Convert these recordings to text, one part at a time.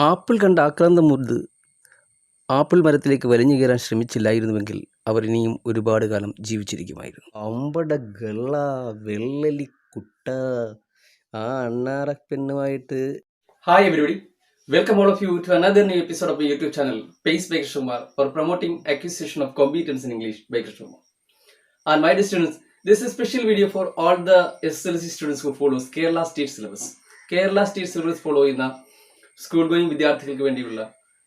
Apple കണ്ട ആക്രാന്തമുർദ് apple മരത്തിലേക്ക് വലിഞ്ഞു കയറാൻ ശ്രമിച്ചില്ലായിരുന്നുവെങ്കിൽ അവർ ഇനിയും ഒരുപാട് കാലം ജീവിച്ചിരിക്കുമായിരുന്നു. അമ്പട ഗള്ള വെള്ളലി കുട്ട ആ അണ്ണാറപ്പെണ്ണുമായിട്ട്. Hi everybody, welcome all of you to another new episode of my YouTube channel, Pace by Krishna for promoting acquisition of competence in English by Krishna. And my dear students, this is a special video for all the SLC students who follows Kerala State Syllabus. Kerala State Syllabus follow ചെയ്യുന്ന school going വിദ്യാർത്ഥികൾക്ക് വേണ്ടിയുള്ള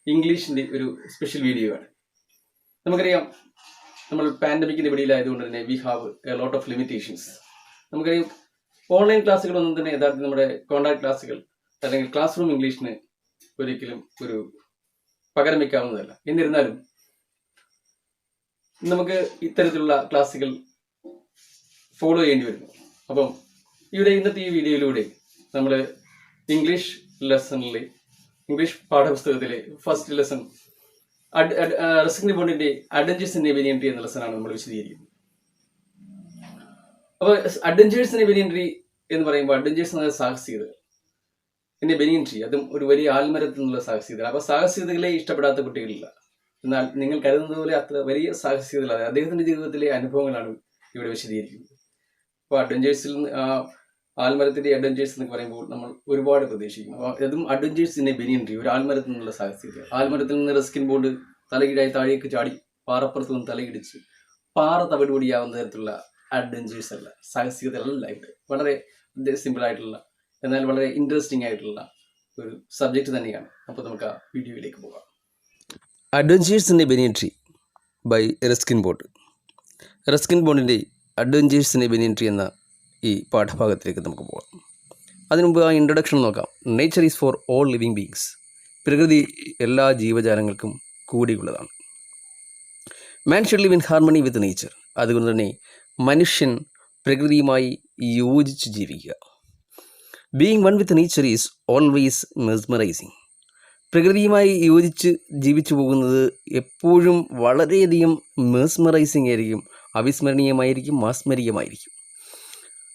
ഇംഗ്ലീഷിൻ്റെ ഒരു special video ആണ്. നമുക്കറിയാം, നമ്മൾ പാൻഡമിക്കിൻ്റെ വെളിയിലായതുകൊണ്ട് തന്നെ we have a lot of limitations. നമുക്കറിയാം, online ക്ലാസ്സുകളൊന്നും തന്നെ യഥാർത്ഥത്തിൽ നമ്മുടെ കോൺടാക്ട് ക്ലാസ്സുകൾ അല്ലെങ്കിൽ ക്ലാസ് റൂം ഇംഗ്ലീഷിന് ഒരിക്കലും ഒരു പകരം വയ്ക്കാവുന്നതല്ല. എന്നിരുന്നാലും നമുക്ക് ഇത്തരത്തിലുള്ള ക്ലാസ്സുകൾ ഫോളോ ചെയ്യേണ്ടി വരുന്നു. അപ്പം ഇന്നത്തെ ഈ വീഡിയോയിലൂടെ നമ്മൾ ഇംഗ്ലീഷ് ലെസണിലെ ഇംഗ്ലീഷ് പാഠപുസ്തകത്തിലെ ഫസ്റ്റ് ലെസൺ റസ്കിൻ ബോണ്ടിന്റെ adventures in a banyan tree എന്ന ലെസനാണ് നമ്മൾ വിശദീകരിക്കുന്നത്. അപ്പോൾ adventures in a banyan tree എന്ന് പറയുമ്പോൾ അഡ്വഞ്ചേഴ്സ് എന്ന സാഹസികതകൾ, പിന്നെ ബനിയൻ ട്രീ അതും ഒരു വലിയ ആൽമരത്തിൽ നിന്നുള്ള സാഹസികത. അപ്പോൾ സാഹസികതകളെ ഇഷ്ടപ്പെടാത്ത കുട്ടികളില്ല. എന്നാൽ നിങ്ങൾ കരുതുന്നത് പോലെ അത്ര വലിയ സാഹസികതകളാണ്. അദ്ദേഹത്തിന്റെ ജീവിതത്തിലെ അനുഭവങ്ങളാണ് ഇവിടെ വിശദീകരിക്കുന്നത്. അപ്പോൾ അഡ്വഞ്ചേഴ്സിൽ ആൽമരത്തിന്റെ അഡ്വഞ്ചേഴ്സ് എന്ന് പറയുമ്പോൾ നമ്മൾ ഒരുപാട് പ്രതീക്ഷിക്കും. അപ്പോൾ അതും adventures in a banyan tree, ഒരു ആൽമരത്തിൽ നിന്നുള്ള സാഹസികത. ആൽമരത്തിൽ നിന്ന് റസ്കിൻ ബോണ്ട് തലകീഴായി താഴേക്ക് ചാടി പാറപ്പുറത്ത് നിന്ന് തലയിടിച്ച് പാറ തവിടുപൊടിയാവുന്ന തരത്തിലുള്ള അഡ്വഞ്ചേഴ്സ് അല്ല, സാഹസികതകളല്ല. ഇവിടെ വളരെ സിമ്പിൾ ആയിട്ടുള്ള എന്നാൽ വളരെ ഇൻട്രസ്റ്റിംഗ് ആയിട്ടുള്ള ഒരു സബ്ജക്റ്റ് തന്നെയാണ്. അപ്പോൾ നമുക്ക് ആ വീഡിയോയിലേക്ക് പോകാം. Adventures in a banyan tree by Ruskin Bond. റസ്കിൻ ബോണ്ടിൻ്റെ adventures in a banyan tree എന്ന ഈ പാഠഭാഗത്തിലേക്ക് നമുക്ക് പോകാം. അതിനുമുമ്പ് ആ ഇൻട്രൊഡക്ഷൻ നോക്കാം. Nature is for all living beings. പ്രകൃതി എല്ലാ ജീവജാലങ്ങൾക്കും കൂടിയുള്ളതാണ്. Man should live in harmony with nature. അതുകൊണ്ട് തന്നെ മനുഷ്യൻ പ്രകൃതിയുമായി യോജിച്ച് ജീവിക്കുക. Being one with nature is always mesmerising. പ്രകൃതിയുമായി യോജിച്ച് ജീവിച്ചു പോകുന്നത് എപ്പോഴും വളരെയധികം മെസ്മറൈസിങ് ആയിരിക്കും, അവിസ്മരണീയമായിരിക്കും, മാസ്മരികമായിരിക്കും.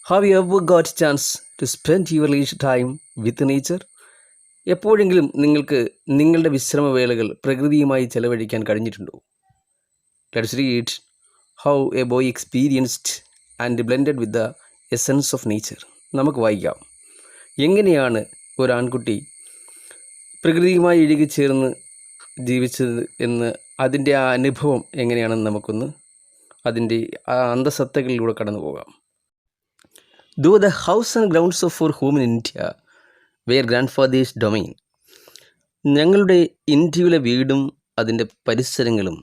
Have you ever got chance to spend your leisure time with nature? എപ്പോഴെങ്കിലും നിങ്ങൾക്ക് നിങ്ങളുടെ വിശ്രമവേളകൾ പ്രകൃതിയുമായി ചെലവഴിക്കാൻ കഴിഞ്ഞിട്ടുണ്ടോ? Let's read how a boy experienced and blended with the essence of nature. നമുക്ക് വായിക്കാം എങ്ങനെയാണ് ഒരു ആൺകുട്ടി പ്രകൃതിയുമായി ഇഴുകിച്ചേർന്ന് ജീവിച്ചത് എന്ന്, അതിൻ്റെ ആ അനുഭവം എങ്ങനെയാണെന്ന് നമുക്കൊന്ന് അതിൻ്റെ ആ അന്തസത്തകളിലൂടെ കടന്നു പോകാം. Though the house and grounds of our home in India were grandfather's domain. ഞങ്ങളുടെ ഇന്ത്യയിലെ വീടും അതിൻ്റെ പരിസരങ്ങളും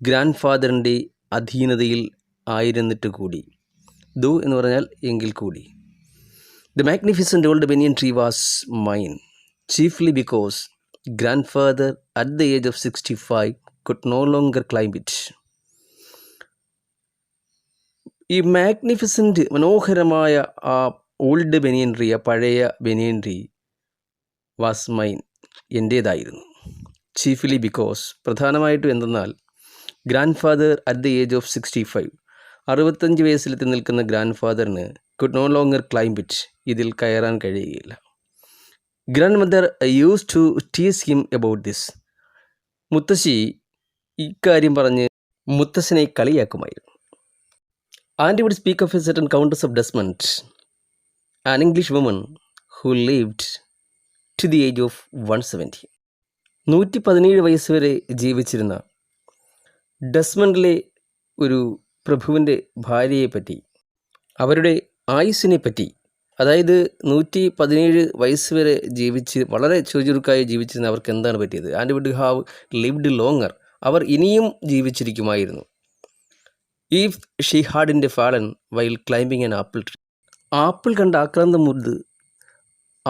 ഗ്രാൻഡ് ഫാദറിൻ്റെ അധീനതയിൽ ആയിരുന്നിട്ട് കൂടി. ദോ എന്ന് പറഞ്ഞാൽ എങ്കിൽ കൂടി. The magnificent old banyan tree was mine, chiefly because grandfather at the age of 65 could no longer climb it. ഈ മാഗ്നിഫിസൻറ്റ് മനോഹരമായ ആ ഓൾഡ് ബനിയൻ ട്രീ, ആ പഴയ ബനിയൻ ട്രീ വാസ് മൈൻ, എൻ്റേതായിരുന്നു. ചീഫ്ലി ബിക്കോസ്, പ്രധാനമായിട്ടും എന്തെന്നാൽ grandfather at the age of 65, 65 വയസ്സിലെത്തി നിൽക്കുന്ന ഗ്രാൻഡ് ഫാദറിന് could no longer climb it, ഇതിൽ കയറാൻ കഴിയുകയില്ല. Grandmother use to tease him about this. മുത്തശ്ശി ഇക്കാര്യം പറഞ്ഞ് മുത്തശ്ശനെ കളിയാക്കുമായിരുന്നു. Auntie would speak of a certain Countess of Desmond, an English woman who lived to the age of 170. 117 വയസ്സ് വരെ ജീവിച്ചിരുന്ന ഡെസ്മണ്ടിലെ ഒരു പ്രഭുവിൻ്റെ ഭാര്യയെപ്പറ്റി, അവരുടെ ആയുസ്സിനെ പറ്റി, അതായത് 117 വയസ്സ് വരെ ജീവിച്ച് വളരെ ചുരുക്കായി ജീവിച്ചിരുന്ന അവർക്ക് എന്താണ് പറ്റിയത്? And would have lived longer, അവർ ഇനിയും ജീവിച്ചിരിക്കുമായിരുന്നു. If she hadn't fallen while climbing an apple tree. Apple കണ്ട ആക്രാന്തമുർദ്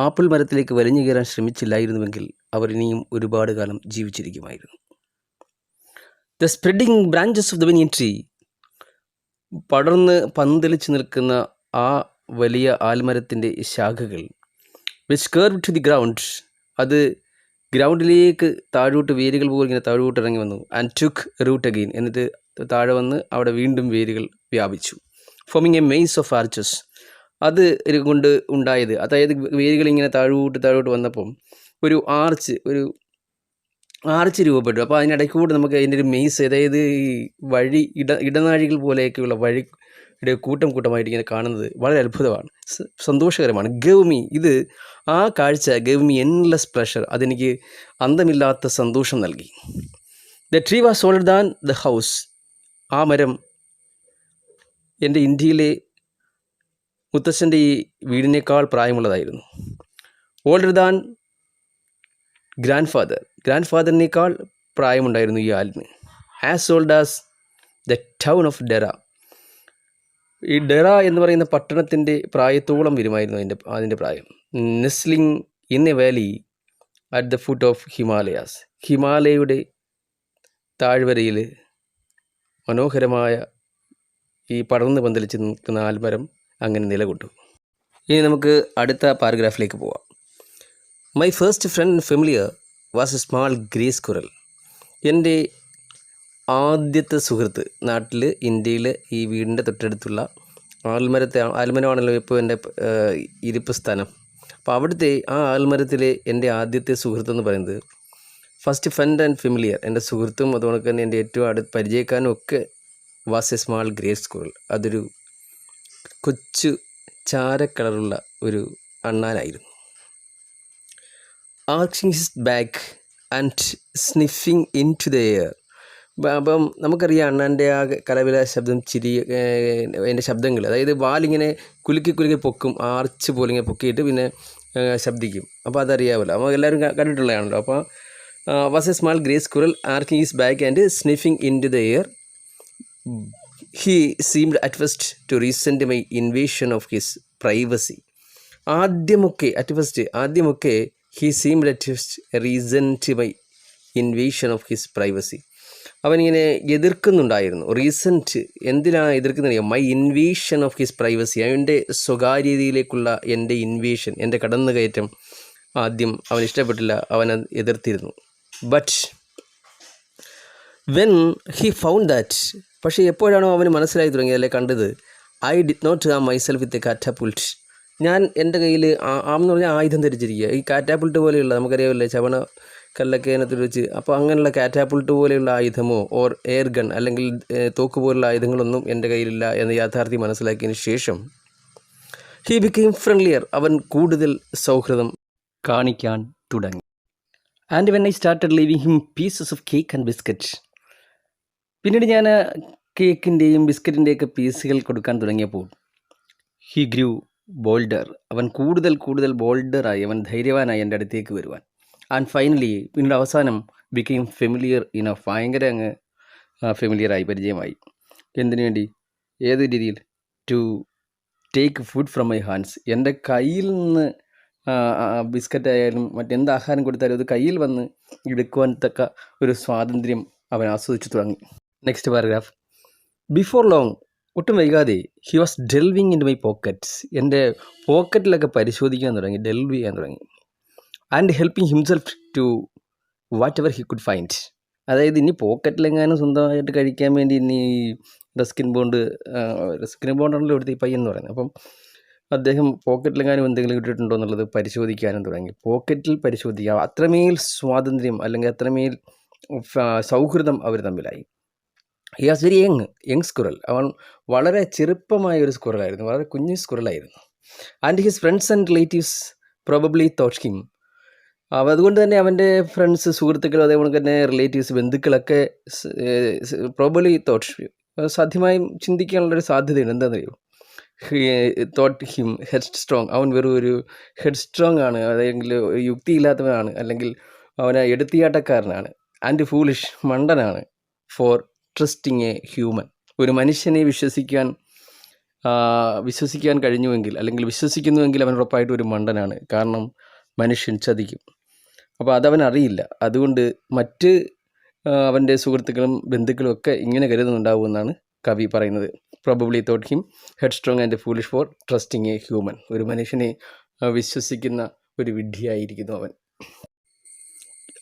ആപ്പിൾ മരത്തിലേക്ക് വലിഞ്ഞു കയറാൻ ശ്രമിച്ചില്ലായിരുന്നുവെങ്കിൽ അവർ ഇനിയും ഒരുപാട് കാലം ജീവിച്ചിരിക്കുമായിരുന്നു. The spreading branches of the banyan tree, പടർന്ന് പന്തലിച്ച് നിൽക്കുന്ന ആ വലിയ ആൽമരത്തിൻ്റെ ശാഖകൾ, which curve to the ground, അത് ഗ്രൗണ്ടിലേക്ക് താഴോട്ട് വേരുകൾ പോലെ ഇങ്ങനെ താഴോട്ട് ഇറങ്ങി വന്നു. ആൻഡ് ടുക്ക് റൂട്ട് അഗെയിൻ, എന്നിട്ട് താഴെ വന്ന് അവിടെ വീണ്ടും വേരുകൾ വ്യാപിച്ചു. Forming a maze of arches, അത് കൊണ്ട് ഉണ്ടായത്, അതായത് വേരുകൾ ഇങ്ങനെ താഴോട്ട് വന്നപ്പം ഒരു ആർച്ച് രൂപപ്പെട്ടു. അപ്പോൾ അതിനിടയ്ക്ക് കൂടെ നമുക്ക് അതിൻ്റെ ഒരു മെയ്സ്, അതായത് ഈ വഴി ഇടനാഴികൾ പോലെയൊക്കെയുള്ള വഴിയുടെ കൂട്ടമായിട്ട് ഇങ്ങനെ കാണുന്നത് വളരെ അത്ഭുതമാണ്, സന്തോഷകരമാണ്. ഗവ് ഇത് ആ കാഴ്ച ഗവ് മീ എൻലെസ് പ്ലഷർ, അതെനിക്ക് അന്തമില്ലാത്ത സന്തോഷം നൽകി. The tree was older than the house, ആ മരം എൻ്റെ ഇന്ത്യയിലെ മുത്തശ്ശൻ്റെ ഈ വീടിനേക്കാൾ പ്രായമുള്ളതായിരുന്നു. ഓൾഡർ ദാൻ ഗ്രാൻഡ് ഫാദറിനേക്കാൾ പ്രായമുണ്ടായിരുന്നു ഈ ആലിന്. As old as the town of Dehra, ഈ ഡെറ എന്ന് പറയുന്ന പട്ടണത്തിൻ്റെ പ്രായത്തോളം വരുമായിരുന്നു അതിൻ്റെ പ്രായം. Nestling in a valley at the foot of Himalayas, ഹിമാലയയുടെ താഴ്വരയിൽ മനോഹരമായ ഈ പടർന്ന് പന്തലിച്ച് നിൽക്കുന്ന ആൽമരം അങ്ങനെ നിലകൊണ്ടു. ഇനി നമുക്ക് അടുത്ത പാരഗ്രാഫിലേക്ക് പോവാം. My first friend and familiar was a small grey squirrel, എൻ്റെ ആദ്യത്തെ സുഹൃത്ത് നാട്ടിൽ ഇന്ത്യയിൽ ഈ വീടിൻ്റെ തൊട്ടടുത്തുള്ള ആൽമരമാണല്ലോ ഇപ്പോൾ എൻ്റെ ഇരിപ്പ് സ്ഥാനം. അപ്പോൾ അവിടുത്തെ ആ ആൽമരത്തിലെ എൻ്റെ ആദ്യത്തെ സുഹൃത്തെന്ന് പറയുന്നത്, ഫസ്റ്റ് ഫ്രണ്ട് ആൻഡ് ഫെമിലിയർ, എൻ്റെ സുഹൃത്തും അതുകൊണ്ട് തന്നെ എൻ്റെ ഏറ്റവും അടുത്ത് പരിചയക്കാരനും ഒക്കെ was a small grey squirrel, അതൊരു കൊച്ചു ചാര കളറുള്ള ഒരു അണ്ണാനായിരുന്നു. Arching his back and sniffing into the air, അപ്പം നമുക്കറിയാം അണ്ണാൻ്റെ ആ കലവില ശബ്ദം, അതിൻ്റെ ശബ്ദങ്ങൾ, അതായത് വാലിങ്ങനെ കുലുക്കി പൊക്കും, ആർച്ച് പോലെ ഇങ്ങനെ പൊക്കിയിട്ട് പിന്നെ ശബ്ദിക്കും. അപ്പോൾ അതറിയാമല്ലോ, അപ്പോൾ എല്ലാവരും കണ്ടിട്ടുള്ളതാണല്ലോ. അപ്പോൾ was a small grey squirrel arching his back and sniffing into the air. He seemed at first to resent my invasion of his privacy. ആദ്യമൊക്കെ he seemed at first resent my invasion of his privacy. അവനിങ്ങനെ എതിർക്കുന്നുണ്ടായിരുന്നു. Resent, എന്തിനാണ് എതിർക്കുന്നത്? My invasion of his privacy, അവൻ്റെ സ്വകാര്യതയിലേക്കുള്ള എൻ്റെ invasion, എൻ്റെ കടന്നുകയറ്റം ആദ്യം അവൻ ഇഷ്ടപ്പെട്ടില്ല, അവൻ എതിർത്തിരുന്നു. But when he found that, പക്ഷേ എപ്പോഴാണോ അവന് മനസ്സിലായി തുടങ്ങിയത്, അല്ലെ കണ്ടത്, I did not have myself with a catapult, ഞാൻ എൻ്റെ കയ്യിൽ എന്ന് പറഞ്ഞാൽ ആയുധം ധരിച്ചിരിക്കുക, ഈ കാറ്റാപുൾട്ട് പോലെയുള്ള, നമുക്കറിയാമല്ലേ ചവണ കല്ലൊക്കെ അതിനകത്ത് വെച്ച്, അപ്പോൾ അങ്ങനെയുള്ള കാറ്റാപുൾട്ട് പോലെയുള്ള ആയുധമോ ഓർ എയർ ഗൺ അല്ലെങ്കിൽ തോക്ക് പോലുള്ള ആയുധങ്ങളൊന്നും എൻ്റെ കയ്യിലില്ല എന്ന യാഥാർത്ഥ്യം മനസ്സിലാക്കിയതിന് ശേഷം ഹി ബിക്കെയിം ഫ്രണ്ട്ലിയർ, അവൻ കൂടുതൽ സൗഹൃദം കാണിക്കാൻ തുടങ്ങി. And when I started leaving him pieces of cake and biscuit, പിന്നീട് ഞാൻ കേക്കിൻ്റെയും ബിസ്ക്കറ്റിൻ്റെയൊക്കെ പീസുകൾ കൊടുക്കാൻ തുടങ്ങിയപ്പോൾ ഹി ഗ്രൂ ബോൾഡർ, അവൻ കൂടുതൽ ബോൾഡറായി, അവൻ ധൈര്യവാനായി എൻ്റെ അടുത്തേക്ക് വരുവാൻ. ആൻഡ് ഫൈനലി, പിന്നീട് അവസാനം ബിക്കെയിം ഫെമിലിയർ ഇനഫ്, ഭയങ്കര അങ്ങ് ഫെമിലിയറായി, പരിചയമായി. എന്തിനു വേണ്ടി? ഏത് രീതിയിൽ? To take food from my hands, എൻ്റെ കയ്യിൽ നിന്ന് ബിസ്ക്കറ്റായാലും മറ്റെന്ത് ആഹാരം കൊടുത്താലും അത് കയ്യിൽ വന്ന് എടുക്കുവാൻ തക്ക ഒരു സ്വാതന്ത്ര്യം അവൻ ആസ്വദിച്ചു തുടങ്ങി. Next paragraph. ബിഫോർ ലോങ്, ഒട്ടും വൈകാതെ, he was delving in my pockets, എൻ്റെ പോക്കറ്റിലൊക്കെ പരിശോധിക്കാൻ തുടങ്ങി, ഡെൽവ് ചെയ്യാൻ തുടങ്ങി. And helping himself to whatever he could find, അതായത് ഇനി പോക്കറ്റിലെങ്ങാനും സ്വന്തമായിട്ട് കഴിക്കാൻ വേണ്ടി ഇനി റസ്കിൻ ബോണ്ടാണല്ലോ ഇവിടുത്തെ ഈ പയ്യെന്ന് പറയുന്നത്. അപ്പം അദ്ദേഹം പോക്കറ്റിലെങ്ങാനും എന്തെങ്കിലും ഇട്ടിട്ടുണ്ടോ എന്നുള്ളത് പരിശോധിക്കാനും തുടങ്ങി. പോക്കറ്റിൽ പരിശോധിക്കാം, അത്രമേൽ സ്വാതന്ത്ര്യം അല്ലെങ്കിൽ അത്രമേൽ സൗഹൃദം അവർ തമ്മിലായി. He was very young squirrel, അവൻ വളരെ ചെറുപ്പമായ ഒരു സ്ക്വിറലായിരുന്നു, വളരെ കുഞ്ഞു സ്ക്വിറലായിരുന്നു. And his friends and relatives probably thought him, അതുകൊണ്ട് തന്നെ അവൻ്റെ ഫ്രണ്ട്സ്, സുഹൃത്തുക്കൾ, അതേപോലെ തന്നെ റിലേറ്റീവ്സ്, ബന്ധുക്കളൊക്കെ പ്രോബബ്ലി തോട്ട്, സാധ്യമായും ചിന്തിക്കാനുള്ളൊരു സാധ്യതയുണ്ട്. എന്താണെന്നറിയോ? തോട്ട് ഹിം ഹെഡ് സ്ട്രോങ്, അവൻ വെറും ഒരു ഹെഡ് സ്ട്രോങ് ആണ്, അല്ലെങ്കിൽ യുക്തിയില്ലാത്തവനാണ്, അല്ലെങ്കിൽ അവന് എടുത്തിയാട്ടക്കാരനാണ്. ആൻഡ് ഫൂളിഷ്, മണ്ടനാണ്. ഫോർ ട്രസ്റ്റിങ് എ ഹ്യൂമൻ, ഒരു മനുഷ്യനെ വിശ്വസിക്കാൻ കഴിഞ്ഞുവെങ്കിൽ, അല്ലെങ്കിൽ വിശ്വസിക്കുന്നുവെങ്കിൽ അവൻ ഉറപ്പായിട്ടും ഒരു മണ്ടനാണ്. കാരണം മനുഷ്യൻ ചതിക്കും. അപ്പോൾ അതവൻ അറിയില്ല. അതുകൊണ്ട് മറ്റ് അവൻ്റെ സുഹൃത്തുക്കളും ബന്ധുക്കളും ഒക്കെ ഇങ്ങനെ കരുതുന്നുണ്ടാവുമെന്നാണ് കവി പറയുന്നത്. Probably thought him headstrong and foolish for trusting a human, ഒരു മനുഷ്യനെ വിശ്വസിക്കുന്ന ഒരു വിഡ്ഢിയായിരിക്കുന്നു അവൻ.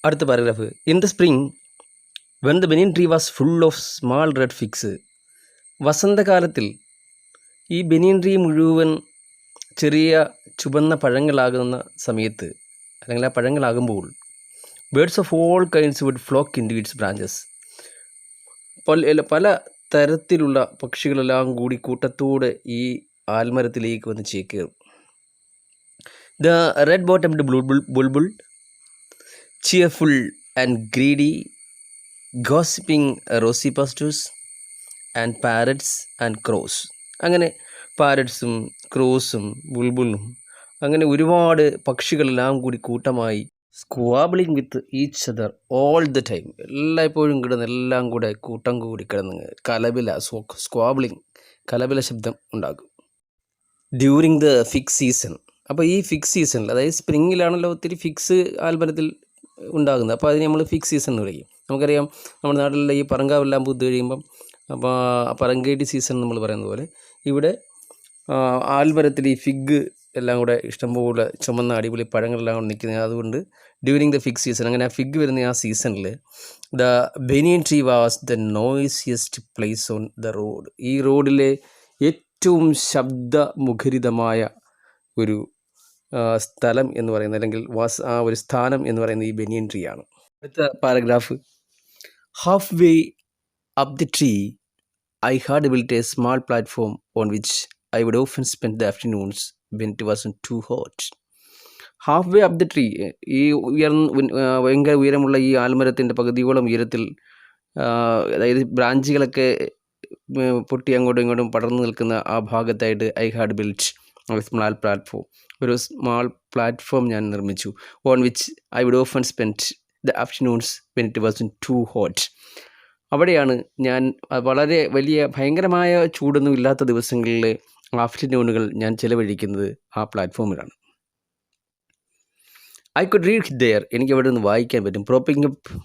അടുത്ത paragraph. In the spring when the banyan tree was full of small red figs, വസന്തകാലത്തിൽ ഈ ബനിയൻ ട്രീ മുഴുവൻ ചെറിയ ചുവന്ന പഴങ്ങളാകുന്ന സമയത്ത്, അല്ലെങ്കിൽ ആ പഴങ്ങളാകുമ്പോൾ birds of all kinds would flock into its branches. പല തരത്തിലുള്ള പക്ഷികളെല്ലാം കൂടി കൂട്ടത്തോടെ ഈ ആൽമരത്തിലേക്ക് വന്ന് ചേക്കേറും. The red bottomed bulbul, cheerful and greedy, gossiping rosy pastures, and parrots and crows. അങ്ങനെ പാരറ്റ്സും ക്രോസും ബുൾബുളും അങ്ങനെ ഒരുപാട് പക്ഷികളെല്ലാം കൂടി കൂട്ടമായി squabbling with each other all the time, എല്ലായ്പ്പോഴും കിടന്ന് എല്ലാം കൂടെ കൂട്ടം കൂടി കിടന്ന് സ്ക്വാബിളിങ് കലപില ശബ്ദം ഉണ്ടാകും. During the fix season. അപ്പോൾ ഈ ഫിക്സ് സീസണിൽ, അതായത് സ്പ്രിങ്ങിലാണല്ലോ ഒത്തിരി ഫിക്സ് ആൽമരത്തിൽ ഉണ്ടാകുന്നത്, അപ്പോൾ അതിന് നമ്മൾ ഫിക്സ് സീസൺ എന്ന് പറയും. നമുക്കറിയാം നമ്മുടെ നാട്ടിലുള്ള ഈ പറങ്കാവെല്ലാം പൂത്ത് കഴിയുമ്പം അപ്പോൾ പറങ്കേടി സീസൺ നമ്മൾ പറയുന്നത് പോലെ ഇവിടെ ആൽമരത്തിൽ ഈ ഫിഗ് എല്ലാം കൂടെ ഇഷ്ടംപോലെ ചുമന്ന അടിപൊളി പഴങ്ങളെല്ലാം കൂടെ നിൽക്കുന്നത്. അതുകൊണ്ട് ഡ്യൂരിങ് ദ ഫിഗ് സീസൺ, അങ്ങനെ ആ ഫിഗ് വരുന്ന ആ സീസണിൽ the banyan tree was the noisiest place on the road. ഈ റോഡിലെ ഏറ്റവും ശബ്ദമുഖരിതമായ ഒരു സ്ഥലം എന്ന് പറയുന്നത്, അല്ലെങ്കിൽ ആ ഒരു സ്ഥാനം എന്ന് പറയുന്നത് ഈ ബനിയൻ ട്രീ ആണ്. അടുത്ത paragraph. Halfway up the tree I had built a small platform on which I would often spend the afternoons when it wasn't too hot. Halfway up the tree, ഈ ഭയങ്കര ഉയരമുള്ള ഈ ആൽമരത്തിൻ്റെ പകുതിയോളം ഉയരത്തിൽ, അതായത് ബ്രാഞ്ചുകളൊക്കെ പൊട്ടി അങ്ങോട്ടും ഇങ്ങോട്ടും പടർന്നു നിൽക്കുന്ന ആ ഭാഗത്തായിട്ട് ഐ ഹാഡ് ബിൽറ്റ് ഒരു സ്മാൾ പ്ലാറ്റ്ഫോം ഞാൻ നിർമ്മിച്ചു. On which I would often spend the afternoons when it was too hot. അവിടെയാണ് ഞാൻ വളരെ ഭയങ്കരമായ ചൂടൊന്നും ഇല്ലാത്ത ദിവസങ്ങളിൽ ആഫ്റ്റർനൂണുകൾ ഞാൻ ചിലവഴിക്കുന്നത് ആ പ്ലാറ്റ്ഫോമിലാണ്. ഐ കുഡ് റീഡ് ദെയർ, എനിക്ക് അവിടെ നിന്ന് വായിക്കാൻ പറ്റും.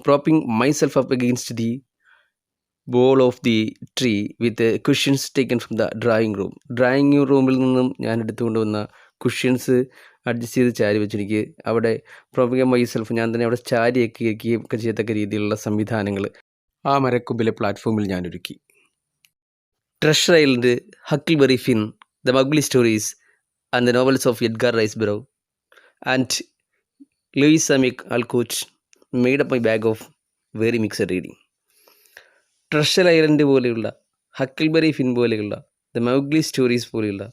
Propping myself up against the bole of the tree with cushions taken from the drawing റൂമിൽ നിന്നും ഞാൻ എടുത്തുകൊണ്ട് വന്ന കുഷ്യൻസ് അഡ്ജസ്റ്റ് ചെയ്ത് ചാരി വെച്ചെനിക്ക് അവിടെ പ്രോപ്പിംഗ് മൈസെൽഫ്, ഞാൻ തന്നെ അവിടെ ചാരിയൊക്കെ ഇരിക്കുകയും ഒക്കെ ചെയ്യത്തക്ക രീതിയിലുള്ള സംവിധാനങ്ങൾ ആ മരക്കൊമ്പിലെ പ്ലാറ്റ്ഫോമിൽ ഞാൻ ഒരുക്കി. Treasure Island, Huckleberry Finn, the Mowgli stories and the novels of Edgar Rice Burroughs and Louisa അമിക് Alcott made up my bag of very mixed reading. Treasure Island പോലെയുള്ള, ഹക്കിൾബെറി ഫിൻ പോലെയുള്ള, ദ മഗ്ലി സ്റ്റോറീസ് പോലെയുള്ള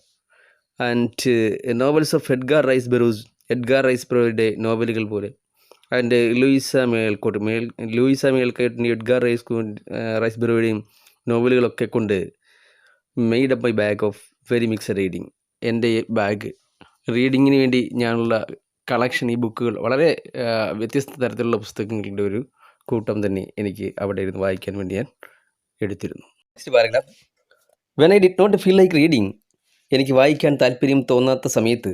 and novels of Edgar Rice ബറോയുടെ നോവലുകൾ പോലെ, and Louisa മേൽക്കോട്ടിൻ്റെ Edgar Rice ബറോയുടെയും നോവലുകളൊക്കെ കൊണ്ട് made up my bag of very mixed reading. എൻ്റെ ബാഗ് റീഡിങ്ങിന് വേണ്ടി ഞാനുള്ള കളക്ഷൻ, ഈ ബുക്കുകൾ, വളരെ വ്യത്യസ്ത തരത്തിലുള്ള പുസ്തകങ്ങളുടെ ഒരു കൂട്ടം തന്നെ എനിക്ക് അവിടെ ഇരുന്ന് വായിക്കാൻ വേണ്ടി ഞാൻ എടുത്തിരുന്നു. Next paragraph. When I did not feel like reading, എനിക്ക് വായിക്കാൻ താല്പര്യം തോന്നാത്ത സമയത്ത്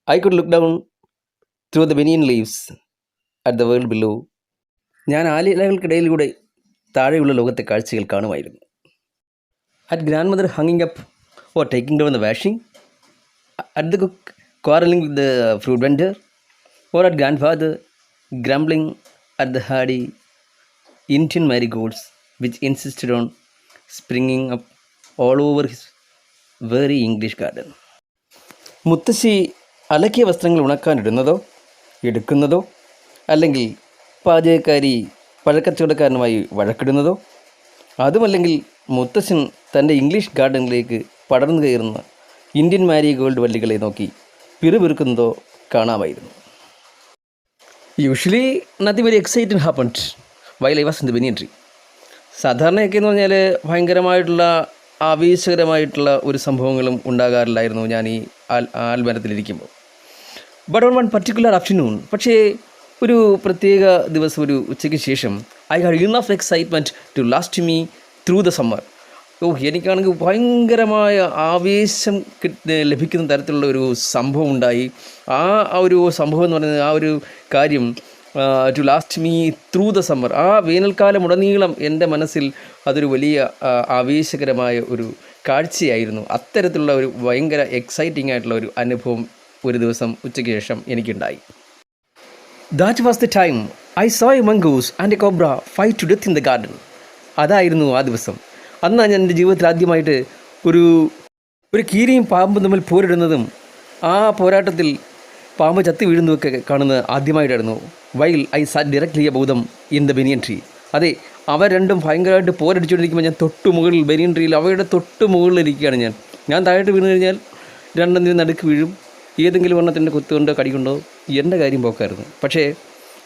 I could look down through the banyan leaves at the world below, ഞാൻ ആലിലകൾക്കിടയിലൂടെ താഴെയുള്ള ലോകത്തെ കാഴ്ചകൾ കാണുമായിരുന്നു. അറ്റ് ഗ്രാൻഡ് മദർ ഹങ്ങിങ് up or taking down the washing, at the cook quarreling with the fruit vendor, or at grandfather grumbling at the hardy Indian marigolds which insisted on springing up all over his very English garden. മുത്തശ്ശി അലക്കിയ വസ്ത്രങ്ങൾ ഉണക്കാനിടുന്നതോ എടുക്കുന്നതോ, അല്ലെങ്കിൽ പാചകക്കാരി പഴക്കച്ചവടക്കാരനുമായി വഴക്കിടുന്നതോ, അതുമല്ലെങ്കിൽ മുത്തശ്ശൻ തൻ്റെ English ഗാർഡനിലേക്ക് പടർന്നു കയറുന്ന Indian marigold വള്ളികളെ നോക്കി പിറുപിറുക്കുന്നതോ കാണാമായിരുന്നു. Usually nothing very exciting happened while I was in the banyan tree. സാധാരണയൊക്കെ എന്ന് പറഞ്ഞാൽ ഭയങ്കരമായിട്ടുള്ള ആവേശകരമായിട്ടുള്ള ഒരു സംഭവങ്ങളും ഉണ്ടാകാറില്ലായിരുന്നു ഞാൻ ഈ ആൽമരത്തിലിരിക്കുമ്പോൾ. But on one particular afternoon, പക്ഷേ ഒരു പ്രത്യേക ദിവസം, ഒരു ഉച്ചയ്ക്ക് ശേഷം, I had enough excitement to last me through the summer. എനിക്കാണെങ്കിൽ ഭയങ്കരമായ ആവേശം ലഭിക്കുന്ന തരത്തിലുള്ള ഒരു സംഭവം ഉണ്ടായി. ആ ഒരു സംഭവം എന്ന് പറയുന്നത്, ആ ഒരു കാര്യം to last me through the summer, ആ വേനൽക്കാലം ഉടനീളം എൻ്റെ മനസ്സിൽ അതൊരു വലിയ ആവേശകരമായ ഒരു കാഴ്ചയായിരുന്നു. അത്തരത്തിലുള്ള ഒരു ഭയങ്കര എക്സൈറ്റിംഗ് ആയിട്ടുള്ള ഒരു അനുഭവം ഒരു ദിവസം ഉച്ചയ്ക്ക് ശേഷം എനിക്കുണ്ടായി. That was the time I saw a mongoose and a cobra fight to death in the garden. അതായിരുന്നു ആ ദിവസം. അന്നാണ് ഞാൻ എൻ്റെ ജീവിതത്തിൽ ആദ്യമായിട്ട് ഒരു കീരിയും പാമ്പും തമ്മിൽ പോരിടുന്നതും, ആ പോരാട്ടത്തിൽ പാമ്പ് ചത്തി വീഴുന്നതൊക്കെ കാണുന്നത് ആദ്യമായിട്ടായിരുന്നു. While I sat directly above them in the banyan tree. അതെ, അവ രണ്ടും ഭയങ്കരമായിട്ട് പോരടിച്ചുകൊണ്ടിരിക്കുമ്പോൾ ഞാൻ തൊട്ട് മുകളിൽ ബനിയൻ ട്രീയിൽ അവയുടെ തൊട്ട് മുകളിലിരിക്കുകയാണ് ഞാൻ താഴോട്ട് വീണ് കഴിഞ്ഞാൽ രണ്ടെണ്ണം നടുക്ക് വീഴും. ഏതെങ്കിലും എണ്ണത്തിൻ്റെ കുത്തുകൊണ്ടോ കടികൊണ്ടോ എൻ്റെ കാര്യം പോക്കായിരുന്നു. പക്ഷേ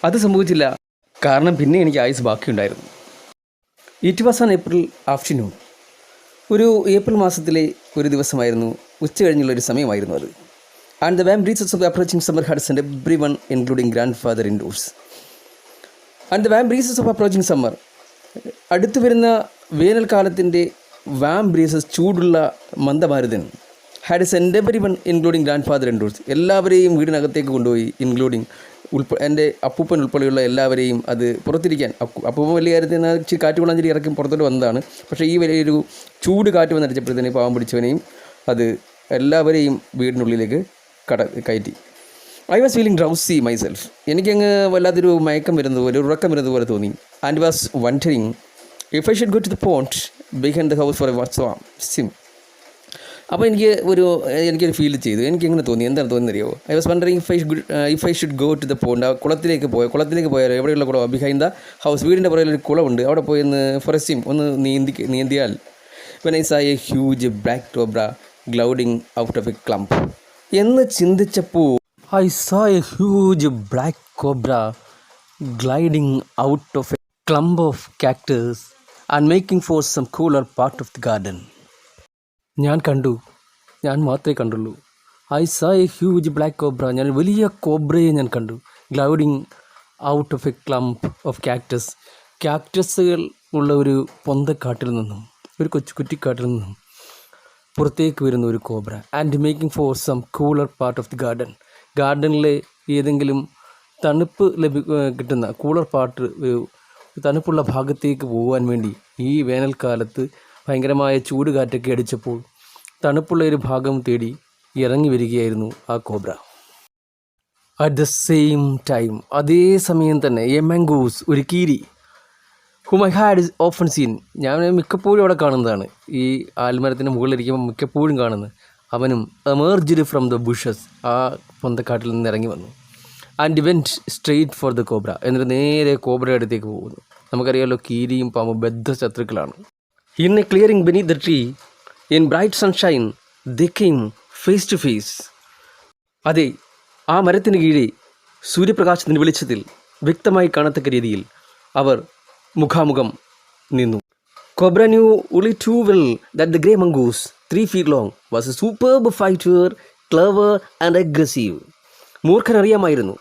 അത് സംഭവിച്ചില്ല. കാരണം പിന്നെ എനിക്ക് ആയുസ് ബാക്കിയുണ്ടായിരുന്നു. It was an April afternoon. ഒരു ഏപ്രിൽ മാസത്തിലെ ഒരു ദിവസമായിരുന്നു. ഉച്ച കഴിഞ്ഞുള്ളൊരു സമയമായിരുന്നു അത്. And the warm breezes of the approaching summer had sent everyone including grandfather indoors. And the warm breezes of approaching summer, അടുത്തു വരുന്ന വേനൽക്കാലത്തിൻ്റെ വാം ബ്രീസസ്, ചൂടുള്ള മന്ദമാരുതൻ, had sent everyone including grandfather indoors, എല്ലാവരെയും വീടിനകത്തേക്ക് കൊണ്ടുപോയി. Including എൻ്റെ അപ്പൂപ്പൻ ഉൾപ്പെടെയുള്ള എല്ലാവരെയും അത് പുറത്തിരിക്കാൻ. അപ്പൂപ്പൻ വലിയ കാര്യത്തിൽ ഇച്ചിരി കാറ്റ് കൊള്ളാഞ്ചിരി ഇറക്കി പുറത്തോട്ട് വന്നതാണ്. പക്ഷേ ഈ വലിയൊരു ചൂട് കാറ്റ് വന്നടിച്ചപ്പോഴത്തേന് പാവം പിടിച്ചവനെയും അത് എല്ലാവരെയും വീടിനുള്ളിലേക്ക് കയറ്റി. I was feeling drowsy myself. എനിക്കങ്ങ് വല്ലാത്തൊരു മയക്കം വരുന്നത് പോലെ, ഒരു ഉറക്കം വരുന്നത് പോലെ തോന്നി. And was wondering if I should go to the pond behind the house for a swim. അപ്പോൾ എനിക്കൊരു ഫീൽ ചെയ്തു. എനിക്കെങ്ങനെ തോന്നി, എന്താണ് തോന്നുന്നറിയോ? I was wondering if I should go to the pond. ആ കുളത്തിലേക്ക് പോയാൽ എവിടെയുള്ള കുളം? ബിഹൈൻഡ് ദ ഹൗസ്, വീടിൻ്റെ പുറകിലൊരു കുളമുണ്ട്. അവിടെ പോയി ഫോർ എ സ്വിം, ഒന്ന് നീന്തിയാൽ. When I saw a huge black cobra gliding out of a clump എന്ന് ചിന്തിച്ചപ്പോൾ, I saw a huge black cobra gliding out of a clump of cactus and making for some cooler part of the garden. ഞാൻ മാത്രമേ കണ്ടുള്ളൂ. I saw a huge black cobra, ഞാൻ വലിയ കോബ്രയെ ഞാൻ കണ്ടു. Gliding out of a clump of കാക്ടസുകൾ ഉള്ള ഒരു പൊന്തക്കാട്ടിൽ നിന്നും, ഒരു കുറ്റിക്കാട്ടിൽ നിന്നും പുറത്തേക്ക് വരുന്ന ഒരു cobra. And making for some cooler part of the ഗാർഡനിലെ ഏതെങ്കിലും തണുപ്പ് കിട്ടുന്ന കൂളർ പാർട്ട്, ഒരു തണുപ്പുള്ള ഭാഗത്തേക്ക് പോകാൻ വേണ്ടി ഈ വേനൽക്കാലത്ത് ഭയങ്കരമായ ചൂട് കാറ്റൊക്കെ അടിച്ചപ്പോൾ തണുപ്പുള്ള ഒരു ഭാഗം തേടി ഇറങ്ങി വരികയായിരുന്നു ആ cobra. At the same time, അതേ സമയം തന്നെ, എ മംഗൂസ്, ഒരു കീരി, ഹും ഐ ഹാഡ് ഓഫൺ സീൻ, ഞാൻ മിക്കപ്പോഴും അവിടെ കാണുന്നതാണ്. ഈ ആൽമരത്തിൻ്റെ മുകളിലിരിക്കുമ്പോൾ മിക്കപ്പോഴും കാണുന്നത്. അവനും എമേർജ്ഡ് ഫ്രം ദ ബുഷസ്, ആ പൊന്തക്കാട്ടിൽ നിന്ന് ഇറങ്ങി വന്നു. And went straight for the cobra, എന്നിട്ട് നേരെ കോബ്രയുടെ അടുത്തേക്ക് പോകുന്നു. നമുക്കറിയാമല്ലോ, കീരിയും പാമ്പും ബദ്ധശത്രുക്കളാണ്. In a clearing beneath the tree, in bright sunshine, they came face to face. അതെ, ആ മരത്തിന് കീഴെ സൂര്യപ്രകാശത്തിൻ്റെ വെളിച്ചത്തിൽ വ്യക്തമായി കാണത്തക്ക രീതിയിൽ അവർ മുഖാമുഖം നിന്നു. Cobra knew only too well that the grey mongoose, 3 feet long, was a superb fighter, clever and aggressive. മൂർഖൻ അറിയാമായിരുന്നു,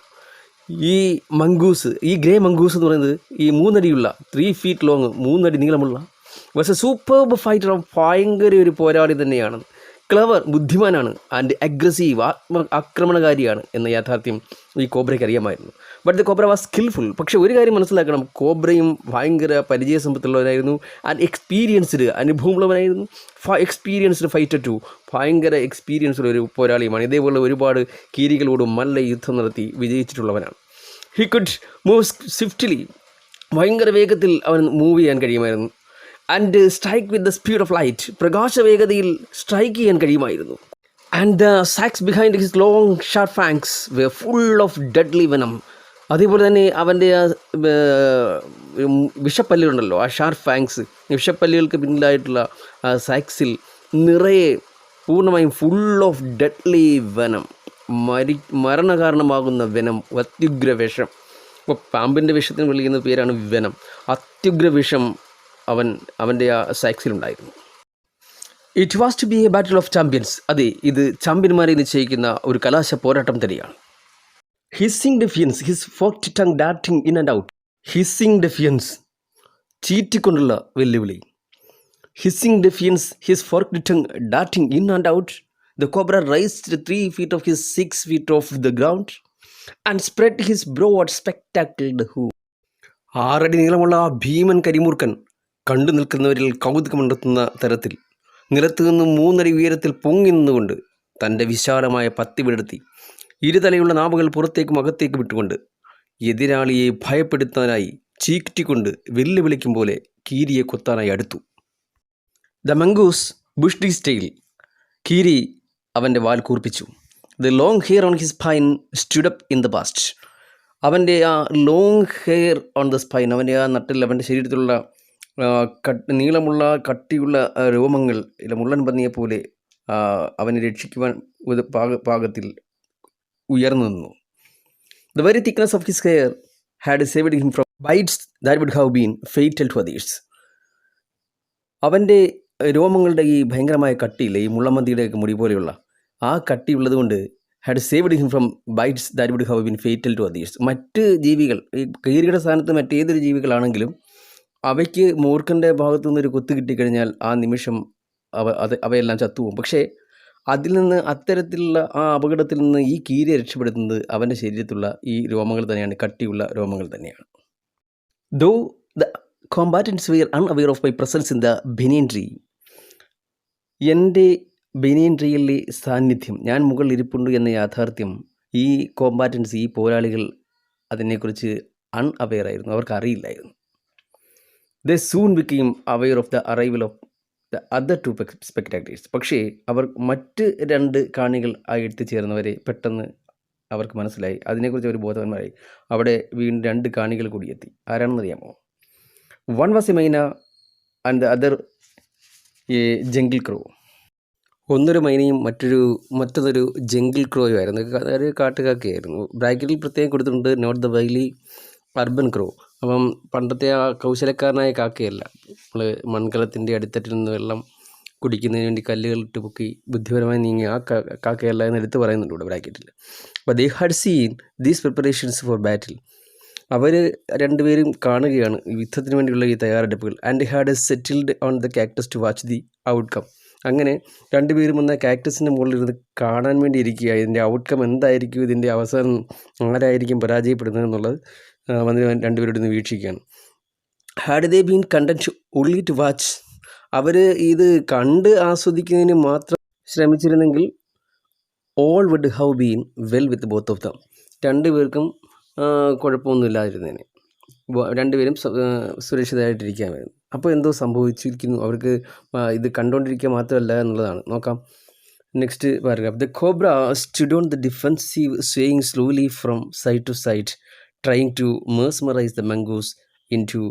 ഈ ഗ്രേ മംഗൂസ് എന്ന് പറയുന്നത് ഈ 3 അടിയുള്ള 3 feet long, 3 അടി നീളമുള്ള വാസ് എ സൂപ്പർബ് ഫൈറ്റർ, ഭയങ്കര ഒരു പോരാളി തന്നെയാണ്. ക്ലവർ, ബുദ്ധിമാനാണ്. ആൻഡ് അഗ്രസീവ്, ആക്രമണകാരിയാണ് എന്ന യാഥാർത്ഥ്യം ഈ കോബ്രയ്ക്ക് അറിയാമായിരുന്നു. But the cobra was skillful. പക്ഷേ ഒരു കാര്യം മനസ്സിലാക്കണം, കോബ്രയും ഭയങ്കര പരിചയസമ്പത്തുള്ളവനായിരുന്നു. ആൻഡ് എക്സ്പീരിയൻസ്ഡ്, അനുഭവമുള്ളവനായിരുന്നു. എക്സ്പീരിയൻസ്ഡ് ഫൈറ്റർ ടു, ഭയങ്കര എക്സ്പീരിയൻസുള്ള ഒരു പോരാളിയുമാണ്. ഇതേപോലെ ഒരുപാട് കീരികളോടും നല്ല യുദ്ധം നടത്തി വിജയിച്ചിട്ടുള്ളവനാണ്. ഹി കുഡ് മൂവ് സ്വിഫ്റ്റ്ലി, ഭയങ്കര വേഗത്തിൽ അവൻ മൂവ് ചെയ്യാൻ കഴിയുമായിരുന്നു. And strike with the speed of light, പ്രകാശവേഗതയിൽ സ്ട്രൈക്ക് ചെയ്യാൻ കഴിയുമായിരുന്നു. And the sacs behind his long sharp fangs were full of deadly venom. അതേപോലെ തന്നെ അവൻ്റെ ആ വിഷപ്പല്ലുകളുണ്ടല്ലോ, ആ ഷാർപ്പ് ഫാങ്സ്, വിഷപ്പല്ലുകൾക്ക് പിന്നിലായിട്ടുള്ള ആ സാക്സിൽ നിറയെ പൂർണ്ണമായും ഫുൾ ഓഫ് ഡെഡ്ലി വെനം, മരണകാരണമാകുന്ന വെനം, അത്യുഗ്ര വിഷം. ഇപ്പോൾ പാമ്പിൻ്റെ വിഷത്തിന് വിളിക്കുന്ന പേരാണ് വെനം. അത്യുഗ്ര വിഷം അവൻ്റെ ആ സാക്സിലുണ്ടായിരുന്നു. It was to be a battle of champions. അതെ, ഇത് ചാമ്പ്യന്മാരെ നിശ്ചയിക്കുന്ന ഒരു കലാശ പോരാട്ടം തന്നെയാണ്. Hissing defiance, his forked tongue darting in and out. Hissing defiance, ചീറ്റിക്കൊണ്ടുള്ള വെല്ലുവിളി. Hissing defiance, his forked tongue darting in and out. The cobra raised 3 feet of his 6 feet off the ground and spread his broad spectacled hoof. 6 അടി നീളമുള്ള ആ ഭീമൻ കരിമൂർക്കൻ കണ്ടു നിൽക്കുന്നവരിൽ കൗതുകമുണ്ടെത്തുന്ന തരത്തിൽ നിലത്ത് നിന്ന് 3 അടി ഉയരത്തിൽ പൊങ്ങി നിന്നുകൊണ്ട് തൻ്റെ വിശാലമായ പത്തി വിടർത്തി ഇരുതലയുള്ള നാവുകൾ പുറത്തേക്കും അകത്തേക്ക് വിട്ടുകൊണ്ട് എതിരാളിയെ ഭയപ്പെടുത്താനായി ചീറ്റിക്കൊണ്ട് വെല്ലുവിളിക്കും പോലെ കീരിയെ കൊത്താനായി അടുത്തു. The mongoose bushed his tail. കീരി അവൻ്റെ വാൽ കൂർപ്പിച്ചു. The long hair on his spine stood up in the past. അവൻ്റെ ആ long hair on the spine, അവൻ്റെ ആ നട്ടിൽ, അവൻ്റെ ശരീരത്തിലുള്ള നീളമുള്ള കട്ടിയുള്ള രോമങ്ങൾ മുള്ളൻ പന്നിയെ പോലെ അവനെ രക്ഷിക്കുവാൻ പാകത്തിൽ ഉയർന്നു നിന്നു. The very thickness of his hair had saved him from bites that would have been fatal to others. അവൻ്റെ രോമങ്ങളുടെ ഈ ഭയങ്കരമായ കട്ടിയില്ല, ഈ മുള്ളമന്തിയുടെയൊക്കെ മുടി പോലെയുള്ള ആ കട്ടിയുള്ളത് കൊണ്ട് had saved him from bites that would have been fatal to others. മറ്റ് ജീവികൾ, ഈ കീരിയുടെ സ്ഥാനത്ത് മറ്റേതൊരു ജീവികളാണെങ്കിലും അവയ്ക്ക് മൂർഖൻ്റെ ഭാഗത്തു നിന്നൊരു കുത്ത് കിട്ടിക്കഴിഞ്ഞാൽ ആ നിമിഷം അവയെല്ലാം ചത്തുപോകും. പക്ഷേ അതിൽ നിന്ന്, അത്തരത്തിലുള്ള ആ അപകടത്തിൽ നിന്ന് ഈ കീരിയെ രക്ഷപ്പെടുത്തുന്നത് അവൻ്റെ ശരീരത്തിലുള്ള ഈ രോമങ്ങൾ തന്നെയാണ്, കട്ടിയുള്ള രോമങ്ങൾ തന്നെയാണ്. Though the combatants were unaware of my presence in the banyan tree. എൻ്റെ ബനിയൻ ട്രീയിലെ സാന്നിധ്യം, ഞാൻ മുകളിൽ ഇരിപ്പുണ്ട് എന്ന യാഥാർത്ഥ്യം ഈ കോമ്പാറ്റൻസ്, ഈ പോരാളികൾ അതിനെക്കുറിച്ച് അൺഅവെയർ ആയിരുന്നു, അവർക്ക് അറിയില്ലായിരുന്നു. They soon became aware of the arrival of the other two spectators. പക്ഷേ അവർ മറ്റ് രണ്ട് കാണികൾ എത്തിച്ചേർന്നവരെ പെട്ടെന്ന് അവർക്ക് മനസ്സിലായി, അതിനെക്കുറിച്ച് അവർ ബോധവാന്മാരായി. അവിടെ വീണ്ടും രണ്ട് കാണികൾ കൂടി എത്തി. ആരാണെന്നറിയാമോ? One was a myna and the other a jungle crow. ഒന്നൊരു മൈനയും മറ്റൊന്നൊരു ജംഗിൾ ക്രോയും ആയിരുന്നു, ഒരു കാട്ടുകാക്കയായിരുന്നു. ബ്രാക്കറ്റിൽ പ്രത്യേകം കൊടുത്തിട്ടുണ്ട് നോട്ട് ദ വൈലി അർബൻ ക്രോ. അപ്പം പണ്ടത്തെ ആ കൗശലക്കാരനായ കാക്കയല്ല, നമ്മൾ മൺകലത്തിൻ്റെ അടിത്തട്ടിൽ നിന്ന് വെള്ളം കുടിക്കുന്നതിന് വേണ്ടി കല്ലുകളിട്ട് പൊക്കി ബുദ്ധിപരമായി നീങ്ങി ആ കാക്കയല്ല എന്ന് എടുത്ത് പറയുന്നുണ്ട് ഇവിടെ ബ്രാക്കറ്റിൽ. അപ്പോൾ they had seen these preparations for battle. അവർ രണ്ടുപേരും കാണുകയാണ് യുദ്ധത്തിന് വേണ്ടിയുള്ള ഈ തയ്യാറെടുപ്പുകൾ. And had settled on the cactus to watch the outcome. അങ്ങനെ രണ്ടുപേരും വന്ന കാക്ടസിൻ്റെ മുകളിൽ ഇരുന്ന് കാണാൻ വേണ്ടി ഇരിക്കുക, ഇതിൻ്റെ ഔട്ട്കം എന്തായിരിക്കും, ഇതിൻ്റെ അവസാനം ആരായിരിക്കും പരാജയപ്പെടുന്നത് എന്നുള്ളത് വന്ന് രണ്ടുപേരോട് നിന്ന് വീക്ഷിക്കുകയാണ്. Had they been content only to watch. അവർ ഇത് കണ്ട് ആസ്വദിക്കുന്നതിന് മാത്രം ശ്രമിച്ചിരുന്നെങ്കിൽ all would have been well with both of them. രണ്ടുപേർക്കും കുഴപ്പമൊന്നുമില്ലാതിരുന്നേനെ, രണ്ടുപേരും സുരക്ഷിതമായിട്ടിരിക്കാമായിരുന്നു. അപ്പോൾ എന്തോ സംഭവിച്ചിരിക്കുന്നു അവർക്ക്, ഇത് കണ്ടുകൊണ്ടിരിക്കുക മാത്രമല്ല എന്നുള്ളതാണ്. നോക്കാം next paragraph. The cobra stood on the defensive, swaying slowly from side to side, trying to mesmerise the mongoose into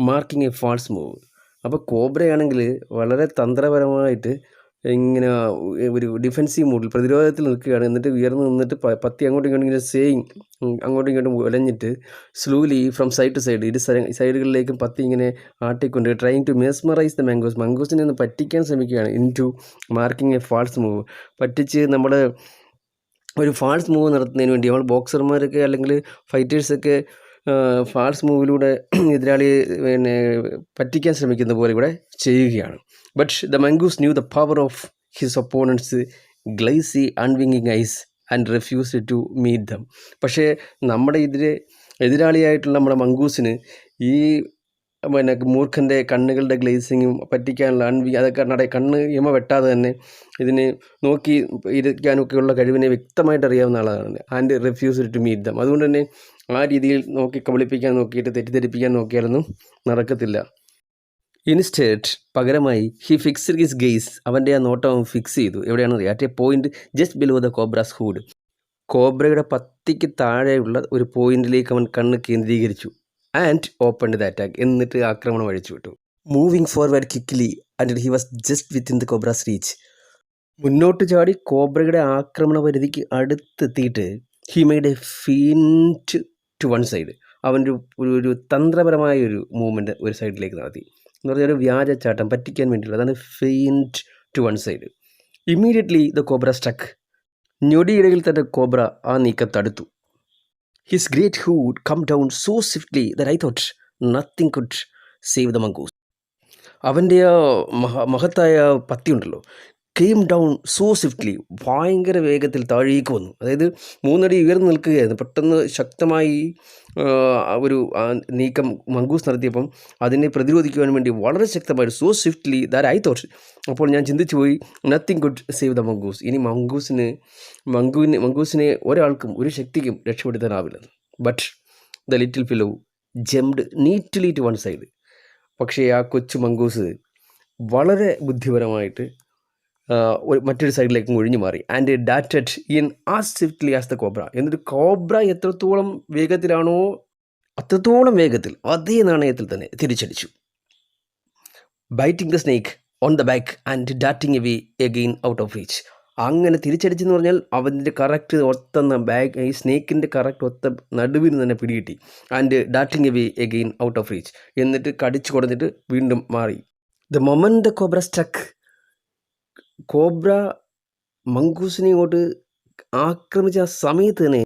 marking a false move. അപ്പോൾ കോബ്രയാണെങ്കിൽ വളരെ തന്ത്രപരമായിട്ട് ഇങ്ങനെ ഒരു ഡിഫെൻസീവ് മൂഡിൽ, പ്രതിരോധത്തിൽ നിൽക്കുകയാണ്. എന്നിട്ട് ഉയർന്നു നിന്നിട്ട് പത്തി അങ്ങോട്ടും ഇങ്ങോട്ടും ഇങ്ങനെ സേയിങ്, അങ്ങോട്ടും ഇങ്ങോട്ടും ഉലഞ്ഞിട്ട് slowly from side to side, ഇരു സൈഡുകളിലേക്കും പത്തി ഇങ്ങനെ ആട്ടിക്കൊണ്ട് ട്രൈങ് ടു മെസ്മറൈസ് ദ മംഗൂസിനെ ഒന്ന് പറ്റിക്കാൻ ശ്രമിക്കുകയാണ്. Into marking a false move. പറ്റിച്ച് നമ്മൾ ഒരു ഫാൾസ് മൂവ് നടത്തുന്നതിന് വേണ്ടി നമ്മൾ ബോക്സർമാരൊക്കെ അല്ലെങ്കിൽ ഫൈറ്റേഴ്സൊക്കെ ഫാൾസ് മൂവിലൂടെ എതിരാളിയെ പറ്റിക്കാൻ ശ്രമിക്കുന്ന പോലെ ഇവിടെ ചെയ്യുകയാണ്. But the mongoose knew the power of his opponent's glassy അൺവിങ്ങിങ് eyes and refused to meet them. പക്ഷേ നമ്മുടെ എതിരാളിയായിട്ടുള്ള നമ്മുടെ മംഗൂസിന് ഈ മൂർഖൻ്റെ കണ്ണുകളുടെ ഗ്ലേസിങ്ങും പറ്റിക്കാനുള്ള അതൊക്കെ കണ്ണ് യമ വെട്ടാതെ തന്നെ ഇതിനെ നോക്കി ഇരിക്കാനൊക്കെയുള്ള കഴിവിനെ വ്യക്തമായിട്ട് അറിയാവുന്ന ആളാണ്. And refused to meet them. അതുകൊണ്ട് തന്നെ ആ രീതിയിൽ നോക്കി കബളിപ്പിക്കാൻ നോക്കിയിട്ട് തെറ്റിദ്ധരിപ്പിക്കാൻ നോക്കിയാലൊന്നും നടക്കത്തില്ല. ഇൻസ്റ്റേറ്റ് പകരമായി ഹി ഫിക്സ്ഡ് ഹിസ് ഗെയ്സ്, അവൻ്റെ ആ നോട്ടം ഫിക്സ് ചെയ്തു. എവിടെയാണെന്ന് at a point just below the cobra's hood. കോബ്രയുടെ പത്തിക്ക് താഴെയുള്ള ഒരു പോയിന്റിലേക്ക് അവൻ കണ്ണ് കേന്ദ്രീകരിച്ചു. ആൻഡ് ഓപ്പൺഡ് ദ അറ്റാക്ക്, എന്നിട്ട് ആക്രമണം അഴിച്ചു വിട്ടു. Moving forward quickly and he was just within the cobra's reach. മുന്നോട്ട് ചാടി കോബ്രയുടെ ആക്രമണ പരിധിക്ക് അടുത്തെത്തിയിട്ട് he made a feint to one side. അവൻ്റെ ഒരു തന്ത്രപരമായ ഒരു മൂവ്മെൻറ്റ് ഒരു സൈഡിലേക്ക് നടത്തി. എന്ന് പറഞ്ഞാൽ ഒരു വ്യാജച്ചാട്ടം, പറ്റിക്കാൻ വേണ്ടിയുള്ള, അതാണ് feint to one side. Immediately the cobra struck. ഞൊടിയിടയിൽ തന്നെ കോബ്ര ആ നീക്കം തടുത്തു. His great hood come down so swiftly that I thought nothing could save the mongoose. അവൻ്റെ ആ മഹത്തായ പത്തിയുണ്ടല്ലോ, കെയിം ഡൗൺ സോ സ്വിഫ്റ്റ്ലി, ഭയങ്കര വേഗത്തിൽ താഴേക്ക് വന്നു. അതായത് 3 അടി ഉയർന്നു നിൽക്കുകയായിരുന്നു. പെട്ടെന്ന് ശക്തമായി ഒരു നീക്കം മംഗൂസ് നടത്തിയപ്പം അതിനെ പ്രതിരോധിക്കുവാൻ വേണ്ടി വളരെ ശക്തമായിട്ട് so swiftly that I thought. അപ്പോൾ ഞാൻ ചിന്തിച്ചു പോയി, nothing could save the mongoose. ഇനി മംഗൂസിനെ ഒരാൾക്കും ഒരു ശക്തിക്കും രക്ഷപ്പെടുത്താനാവില്ലെന്ന്. But the little fellow jumped neatly to one side. പക്ഷേ ആ കൊച്ചു മംഗൂസ് വളരെ ബുദ്ധിപരമായിട്ട് മറ്റൊരു സൈഡിലേക്ക് ഒഴിഞ്ഞു മാറി. ആൻഡ് ഡാറ്റഡ് in as swiftly as the cobra. എന്നിട്ട് കോബ്ര എത്രത്തോളം വേഗത്തിലാണോ അത്രത്തോളം വേഗത്തിൽ അതേ നാണയത്തിൽ തന്നെ തിരിച്ചടിച്ചു. Biting the snake on the back and darting away again out of reach. അങ്ങനെ തിരിച്ചടിച്ചെന്ന് പറഞ്ഞാൽ അവൻ്റെ കറക്റ്റ് ഒത്ത ബാക്ക് ഈ സ്നേക്കിൻ്റെ കറക്റ്റ് ഒത്ത നടുവിന് തന്നെ പിടികിട്ടി. And darting away again out of reach. എന്നിട്ട് കടിച്ചു കൊടുത്തിട്ട് വീണ്ടും മാറി. The moment the cobra struck, cobra മംഗൂസിനെ ഇങ്ങോട്ട് ആക്രമിച്ച ആ സമയത്ത് തന്നെ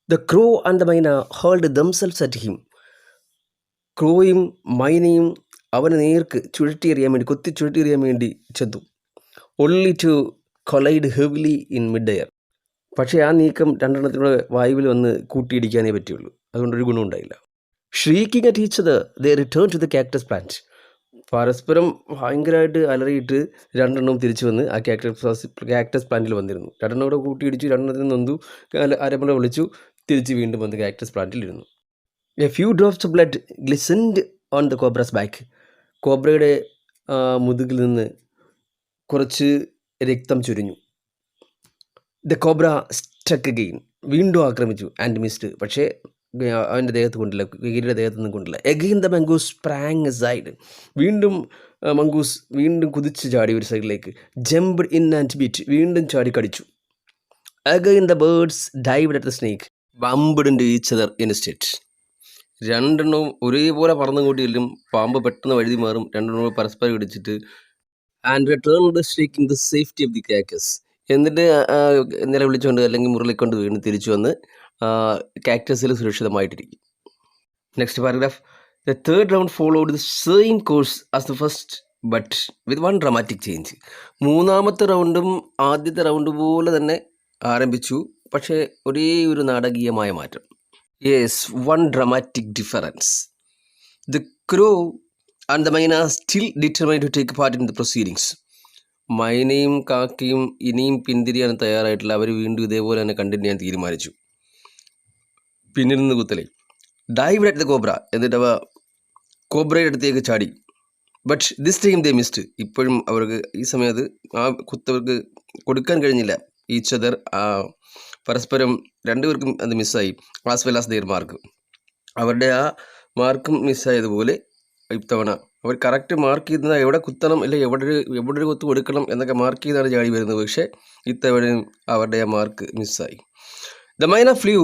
the crow and the myna hurled themselves at him. ക്രോയും മൈനയും അവനെ നേർക്ക് ചുഴറ്റിയെറിയാൻ വേണ്ടി കൊത്തി ചുഴറ്റിയെറിയാൻ വേണ്ടി ചെന്നു. Only to collide heavily in mid air. പക്ഷേ ആ നീക്കം രണ്ടെണ്ണത്തിലൂടെ വായുവിൽ വന്ന് കൂട്ടിയിടിക്കാനേ പറ്റുള്ളൂ. അതുകൊണ്ടൊരു ഗുണമുണ്ടായില്ല. Shrieking at each other they return to the cactus plant. പരസ്പരം ഭയങ്കരമായിട്ട് അലറിയിട്ട് രണ്ടെണ്ണവും തിരിച്ചു വന്ന് ആ കാക്ടസ് പ്ലാന്റിൽ വന്നിരുന്നു. രണ്ടെണ്ണം കൂടെ കൂട്ടിയിടിച്ചു, രണ്ടെണ്ണത്തിൽ നൊന്തു, അരമുറ വിളിച്ചു, തിരിച്ച് വീണ്ടും വന്ന് കാക്ടസ് പ്ലാന്റിൽ ഇരുന്നു. A few drops of blood glistened on the cobra's back. കോബ്രയുടെ മുതുകിൽ നിന്ന് കുറച്ച് രക്തം ചുരിഞ്ഞു. The cobra struck again. വീണ്ടും ആക്രമിച്ചു ആൻഡ് മിസ്ഡ്. പക്ഷേ അവൻ്റെ ദേഹത്ത് കൊണ്ടില്ല, കീരിയുടെ ദേഹത്തൊന്നും കൊണ്ടില്ല. Again the mongoose sprang side. വീണ്ടും മംഗൂസ് വീണ്ടും കുതിച്ച് ചാടി ഒരു സൈഡിലേക്ക്. Jumped in and bit. വീണ്ടും ചാടി കടിച്ചു. Again the birds dived at the snake bumped into each other instead. രണ്ടെണ്ണവും ഒരേപോലെ പറന്നു കൂട്ടിയില്ലും പാമ്പ് പെട്ടെന്ന് വഴുതി മാറും. രണ്ടെണ്ണവും പരസ്പരം ഇടിച്ചിട്ട് and return the shrieking the safety of the cactus. എന്നിട്ട് നിലവിളിച്ചുകൊണ്ട് അല്ലെങ്കിൽ മുരളിക്കൊണ്ട് വീണ് തിരിച്ചു വന്ന് കാക്ടസിൽ സുരക്ഷിതമായിട്ടിരിക്കും. Next paragraph. The third round followed the same course as the first but with one dramatic change. മൂന്നാമത്തെ റൗണ്ടും ആദ്യത്തെ റൗണ്ട് പോലെ തന്നെ ആരംഭിച്ചു, പക്ഷേ ഒരേ ഒരു നാടകീയമായ മാറ്റം. Yes, one dramatic difference. The crow and the myna still determined to take part in the proceedings. മൈനയും കാക്കയും ഇനിയും പിന്തിരിയാൻ തയ്യാറായിട്ടില്ല. അവർ വീണ്ടും ഇതേപോലെ തന്നെ കണ്ടിന്യൂ ചെയ്യാൻ തീരുമാനിച്ചു. പിന്നിൽ നിന്ന് കുത്തലേ. Dive at the cobra. എന്നിട്ട് അവ കോബ്രയുടെ അടുത്തേക്ക് ചാടി. But this time they missed. ഇപ്പോഴും അവർക്ക് ഈ സമയത്ത് ആ കുത്തവർക്ക് കൊടുക്കാൻ കഴിഞ്ഞില്ല. ഈച്ച് അതർ പരസ്പരം രണ്ടുപേർക്കും അത് മിസ്സായി. As well as there mark. അവരുടെ ആ മാർക്കും മിസ്സായതുപോലെ ഇത്തവണ അവർ കറക്റ്റ് മാർക്ക് ചെയ്തത് എവിടെ കുത്തണം അല്ലെങ്കിൽ എവിടെ ഒരു കുത്ത് കൊടുക്കണം എന്നൊക്കെ മാർക്ക് ചെയ്താണ് ചാടി വരുന്നത്. പക്ഷേ ഇത്തവണയും അവരുടെ ആ മാർക്ക് മിസ്സായി. The myna flew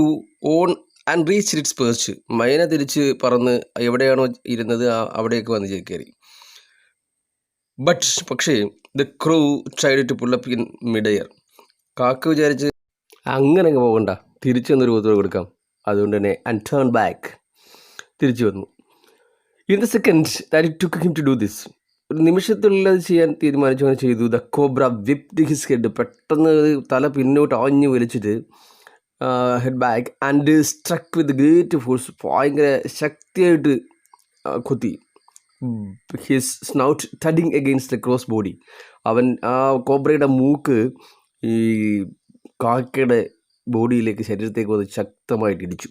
on and reach its perch. മൈന തിരിച്ച് പറന്ന് എവിടെയാണോ ഇരുന്നത് അവിടേക്ക് വന്ന് കയറി. പക്ഷേ the crow tried to pull up in mid air. കാക്ക വിചാരിച്ച് അങ്ങനെ അങ്ങ് പോകണ്ട, തിരിച്ചു വന്നൊരു കുത്ത് കൊടുക്കാം. അതുകൊണ്ട് തന്നെ ആൻഡ് ടേൺ ബാക്ക്, തിരിച്ചു വന്നു. In the second that it took him to do this, ഒരു നിമിഷത്തിലുള്ളിൽ അത് ചെയ്യാൻ തീരുമാനിച്ചു. അങ്ങനെ ചെയ്തു. The cobra whipped his head. പെട്ടെന്ന് തല പിന്നോട്ട് ആഞ്ഞു വലിച്ചിട്ട് head back and struck with great force. ഭയങ്കര ശക്തിയായിട്ട് കുത്തി. His snout thudding against the crow's body. അവൻ ആ കോബ്രയുടെ മൂക്ക് ഈ കാക്കയുടെ ബോഡിയിലേക്ക്, ശരീരത്തേക്ക് വന്ന് ശക്തമായിട്ട് ഇടിച്ചു.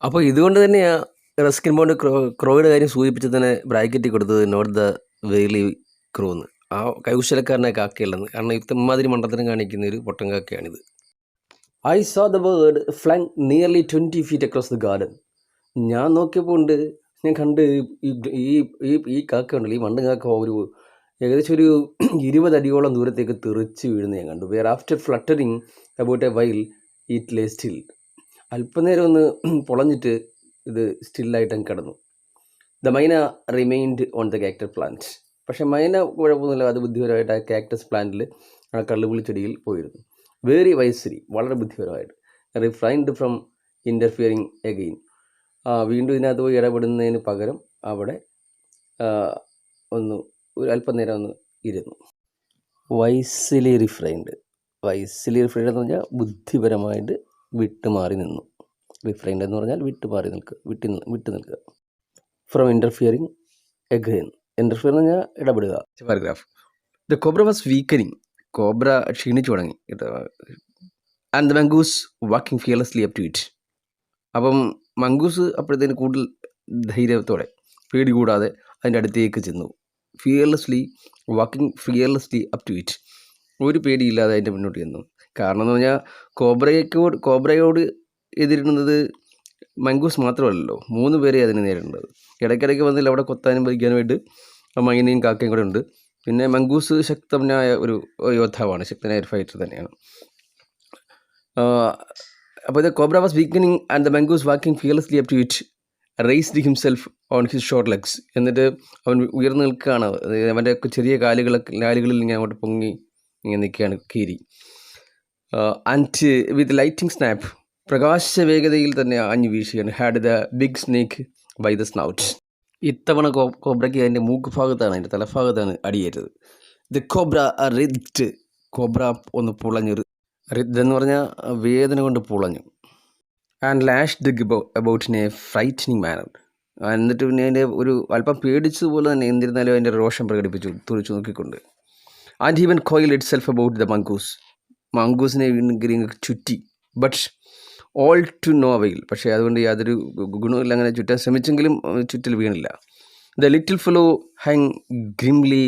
അപ്പോൾ ഇതുകൊണ്ട് തന്നെയാണ് റസ്കിൻ ബോണ്ട് ക്രോയുടെ കാര്യം സൂചിപ്പിച്ചത് തന്നെ ബ്രാക്കറ്റിൽ കൊടുത്തത് നോട്ട് ദ വെയിലി ക്രോ എന്ന്. ആ കൗശലക്കാരനായ കാക്കയുള്ളതെന്ന്. കാരണം ഇത്തമാതിരി മണ്ടത്തരം കാണിക്കുന്ന ഒരു പൊട്ടൻ കാക്കയാണിത്. I saw the bird flying nearly 20 feet across the garden. ഞാൻ നോക്കിയപ്പോൾ ഞാൻ കണ്ട് ഈ കാക്ക ഉണ്ടല്ലോ, ഈ മണ്ടൻ കാക്ക ഒരു ഏകദേശം ഒരു 20 അടിയോളം ദൂരത്തേക്ക് തെറിച്ച് വീഴുന്ന ഞാൻ കണ്ടു. Where after fluttering about a while it lay still. അല്പനേരം ഒന്ന് പൊളഞ്ഞിട്ട് ഇത് സ്റ്റില്ലായിട്ട് അങ്ങ് കിടന്നു. The myna remained on the cactus plant. പക്ഷേ മൈന കുഴപ്പമൊന്നുമില്ല, അത് ബുദ്ധിപരമായിട്ട് ആ കാക്ടസ് പ്ലാന്റിൽ ആ കള്ളുപുളി ചെടിയിൽ പോയിരുന്നു. വെരി വൈസ്ലി, വളരെ ബുദ്ധിപരമായിട്ട്. Refrained from interfering again. വീണ്ടും ഇതിനകത്ത് പോയി ഇടപെടുന്നതിന് പകരം അവിടെ ഒരു അല്പനേരം ഒന്ന് ഇരുന്നു. Wisely refrained. വൈസ്ലി റിഫ്രൈൻഡ് എന്ന് പറഞ്ഞാൽ ബുദ്ധിപരമായിട്ട് വിട്ടുമാറി നിന്നു. റിഫ്രൈൻഡ് എന്ന് പറഞ്ഞാൽ വിട്ടുമാറി നിൽക്കുക, വിട്ടു നിൽക്കുക. From interfering again. ഇൻ്റർഫിയർ എന്ന് പറഞ്ഞാൽ ഇടപെടുക. Paragraph. The cobra was weakening. കോബ്ര ക്ഷീണിച്ചു തുടങ്ങി. And the mongoose walking fearlessly up to it. അപ്പം മംഗൂസ് അപ്പോഴത്തേന് കൂടുതൽ ധൈര്യത്തോടെ, പേടി കൂടാതെ അതിൻ്റെ അടുത്തേക്ക് ചെന്നു. Walking fearlessly up to it. ഒരു പേടിയില്ലാതെ അതിൻ്റെ മുന്നോട്ട് ചെന്നു. കാരണം എന്ന് പറഞ്ഞാൽ കോബ്രയോട് എതിരിടുന്നത് മംഗൂസ് മാത്രമല്ലല്ലോ, 3 പേരെ അതിന് നേരിടുന്നത്. ഇടയ്ക്കിടയ്ക്ക് വന്നില്ല അവിടെ കൊത്താനും വഹിക്കാനുമായിട്ട് മൈനയും കാക്കയും കൂടെ ഉണ്ട്. പിന്നെ മംഗൂസ് ശക്തനായ ഒരു യോദ്ധാവാണ്, ശക്തനായ ഒരു ഫൈറ്റർ തന്നെയാണ്. അപ്പോൾ the cobra was weakening and the mongoose walking fearlessly up to it raised himself on his short legs. എന്നിട്ട് അവൻ ഉയർന്നു നിൽക്കുകയാണ്, അവൻ്റെ ചെറിയ കാലുകളിൽ ഇങ്ങനെ അങ്ങോട്ട് പൊങ്ങി ഇങ്ങനെ നിൽക്കുകയാണ് കീരി. ആൻഡ് വിത്ത് ലൈറ്റിംഗ് സ്നാപ്പ്, പ്രകാശ വേഗതയിൽ തന്നെ ആഞ്ഞു വീശുകയാണ്. Had the big snake by the snout. ഇത്തവണ കോബ്രയ്ക്ക് അതിൻ്റെ മൂക്ക് ഭാഗത്താണ്, അതിൻ്റെ തലഭാഗത്താണ് അടിയേറ്റത്. ദ കോബ്ര റിദ്ഡ്, കോബ്ര ഒന്ന് പുളഞ്ഞു. റിദ് എന്ന് പറഞ്ഞാൽ വേദന കൊണ്ട് പുളഞ്ഞു. And lashed about in a frightening manner. എന്നിട്ട് പിന്നെ അതിൻ്റെ ഒരു അല്പം പേടിച്ചതുപോലെ തന്നെ എന്നിരുന്നാലും അതിൻ്റെ രോഷം പ്രകടിപ്പിച്ചു തുറിച്ചു നോക്കിക്കൊണ്ട്. And even coil itself about the മംഗൂസിനെ ചുറ്റി. ബട്ട് ഓൾ ടു നോ അവയിൽ. പക്ഷേ അതുകൊണ്ട് യാതൊരു ഗുണമില്ല, അങ്ങനെ ചുറ്റാൻ ശ്രമിച്ചെങ്കിലും ചുറ്റൽ വീണില്ല. The little fellow hung grimly.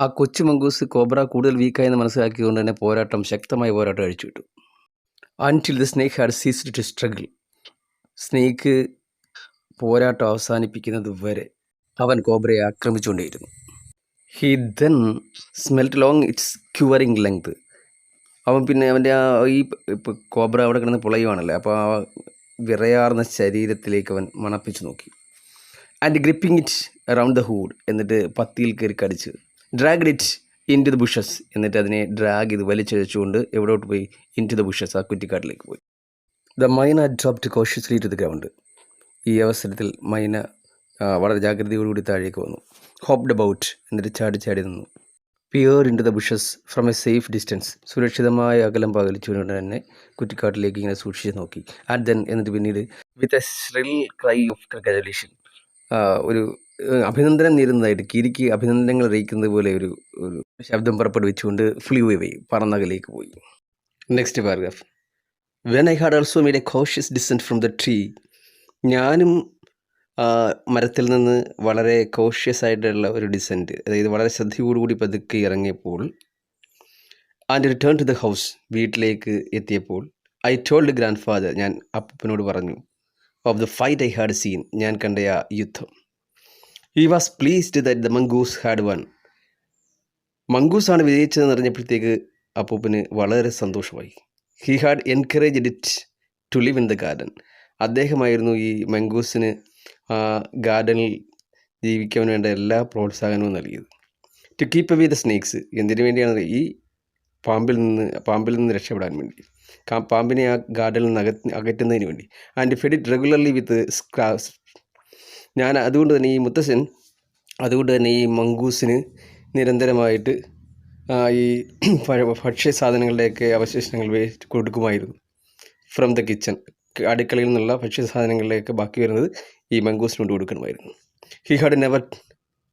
ആ കൊച്ചു മംഗൂസ് കോബ്ര കൂടുതൽ വീക്കായെന്ന് മനസ്സിലാക്കിയതുകൊണ്ട് തന്നെ ശക്തമായ പോരാട്ടം അഴിച്ചുവിട്ടു. Until the snake had ceased to struggle. സ്നേക്ക് പോരാട്ടം അവസാനിപ്പിക്കുന്നത് വരെ അവൻ കോബ്രയെ ആക്രമിച്ചുകൊണ്ടേയിരുന്നു. He then smelt long its quivering length. അവൻ പിന്നെ അവൻ്റെ ഇപ്പോൾ കോബ്ര അവിടെ കിടന്ന് പുളയുവാണല്ലേ, അപ്പോൾ ആ വിറയാർന്ന ശരീരത്തിലേക്ക് അവൻ മണപ്പിച്ച് നോക്കി. And gripping it around the hood, എന്നിട്ട് പത്തിയിൽ കയറി കടിച്ച്. Dragged it into the bushes, എന്നിട്ട് അതിനെ ഡ്രാഗ് ചെയ്ത് വലിച്ചഴിച്ചുകൊണ്ട് എവിടോട്ട് പോയി? ഇൻ ടു ദ ബുഷസ്, ആ കുറ്റിക്കാട്ടിലേക്ക് പോയി. The myna dropped cautiously to the ground. ഈ അവസരത്തിൽ മൈന വളരെ ജാഗ്രതയോടുകൂടി താഴേക്ക് വന്നു. ഹോപ്ഡ് അബൌട്ട്, എന്നിട്ട് ചാടി നിന്നു. Peer into the bushes from a safe distance, സുരക്ഷിതമായ അകലം പാലിച്ചുകൊണ്ട് തന്നെ കുറ്റിക്കാട്ടിലേക്ക് ഇങ്ങനെ സൂക്ഷിച്ച് നോക്കി. ആൻഡ് ദെൻ, എന്നിട്ട് പിന്നീട് with a shrill cry of congratulation, ഒരു അഭിനന്ദനം നേരുന്നതായിട്ട്, കീരിക്ക് അഭിനന്ദനങ്ങൾ അറിയിക്കുന്നത് പോലെ ഒരു ശബ്ദം പുറപ്പെടുവിച്ചുകൊണ്ട് ഫ്ലൂ അവേ, പറന്നകലേക്ക് പോയി. Next paragraph. When I had also made A cautious decent from the tree. ഞാനും മരത്തിൽ നിന്ന് വളരെ കോഷ്യസ് ആയിട്ടുള്ള ഒരു ഡിസെൻറ്റ്, അതായത് വളരെ ശ്രദ്ധയോടുകൂടി പതുക്കെ ഇറങ്ങിയപ്പോൾ, and return to the house, വീട്ടിലേക്ക് എത്തിയപ്പോൾ, ഐ ടോൾഡ് ഗ്രാൻഡ് ഫാദർ, ഞാൻ അപ്പനോട് പറഞ്ഞു, of the fight I had seen, ഞാൻ കണ്ട ആ യുദ്ധം. He was pleased that the mongoose had won. മംഗൂസാണ് വിജയിച്ചതെന്ന് അറിഞ്ഞപ്പോഴത്തേക്ക് അപ്പൂപ്പന് വളരെ സന്തോഷമായി. He had encouraged it to live in the garden. അദ്ദേഹമായിരുന്നു ഈ മംഗൂസിന് ഗാർഡനിൽ ജീവിക്കാൻ വേണ്ട എല്ലാ പ്രോത്സാഹനവും നൽകിയത്. To keep away the snakes, എന്തിനു വേണ്ടിയാണ്? ഈ പാമ്പിൽ നിന്ന് രക്ഷപ്പെടാൻ വേണ്ടി, പാമ്പിനെ ആ ഗാർഡനിൽ നിന്ന് അകറ്റുന്നതിന് വേണ്ടി. And fed it regularly with scraps. അതുകൊണ്ട് തന്നെ ഈ മംഗൂസിന് നിരന്തരമായിട്ട് ഈ ഭക്ഷ്യ സാധനങ്ങളുടെയൊക്കെ അവശേഷങ്ങൾ കൊടുക്കുമായിരുന്നു. ഫ്രം ദ കിച്ചൺ, അടുക്കളയിൽ നിന്നുള്ള ഭക്ഷ്യ സാധനങ്ങളിലേക്ക് ബാക്കി വരുന്നത് ഈ മംഗൂസിനോട് കൊടുക്കണമായിരുന്നു. He had never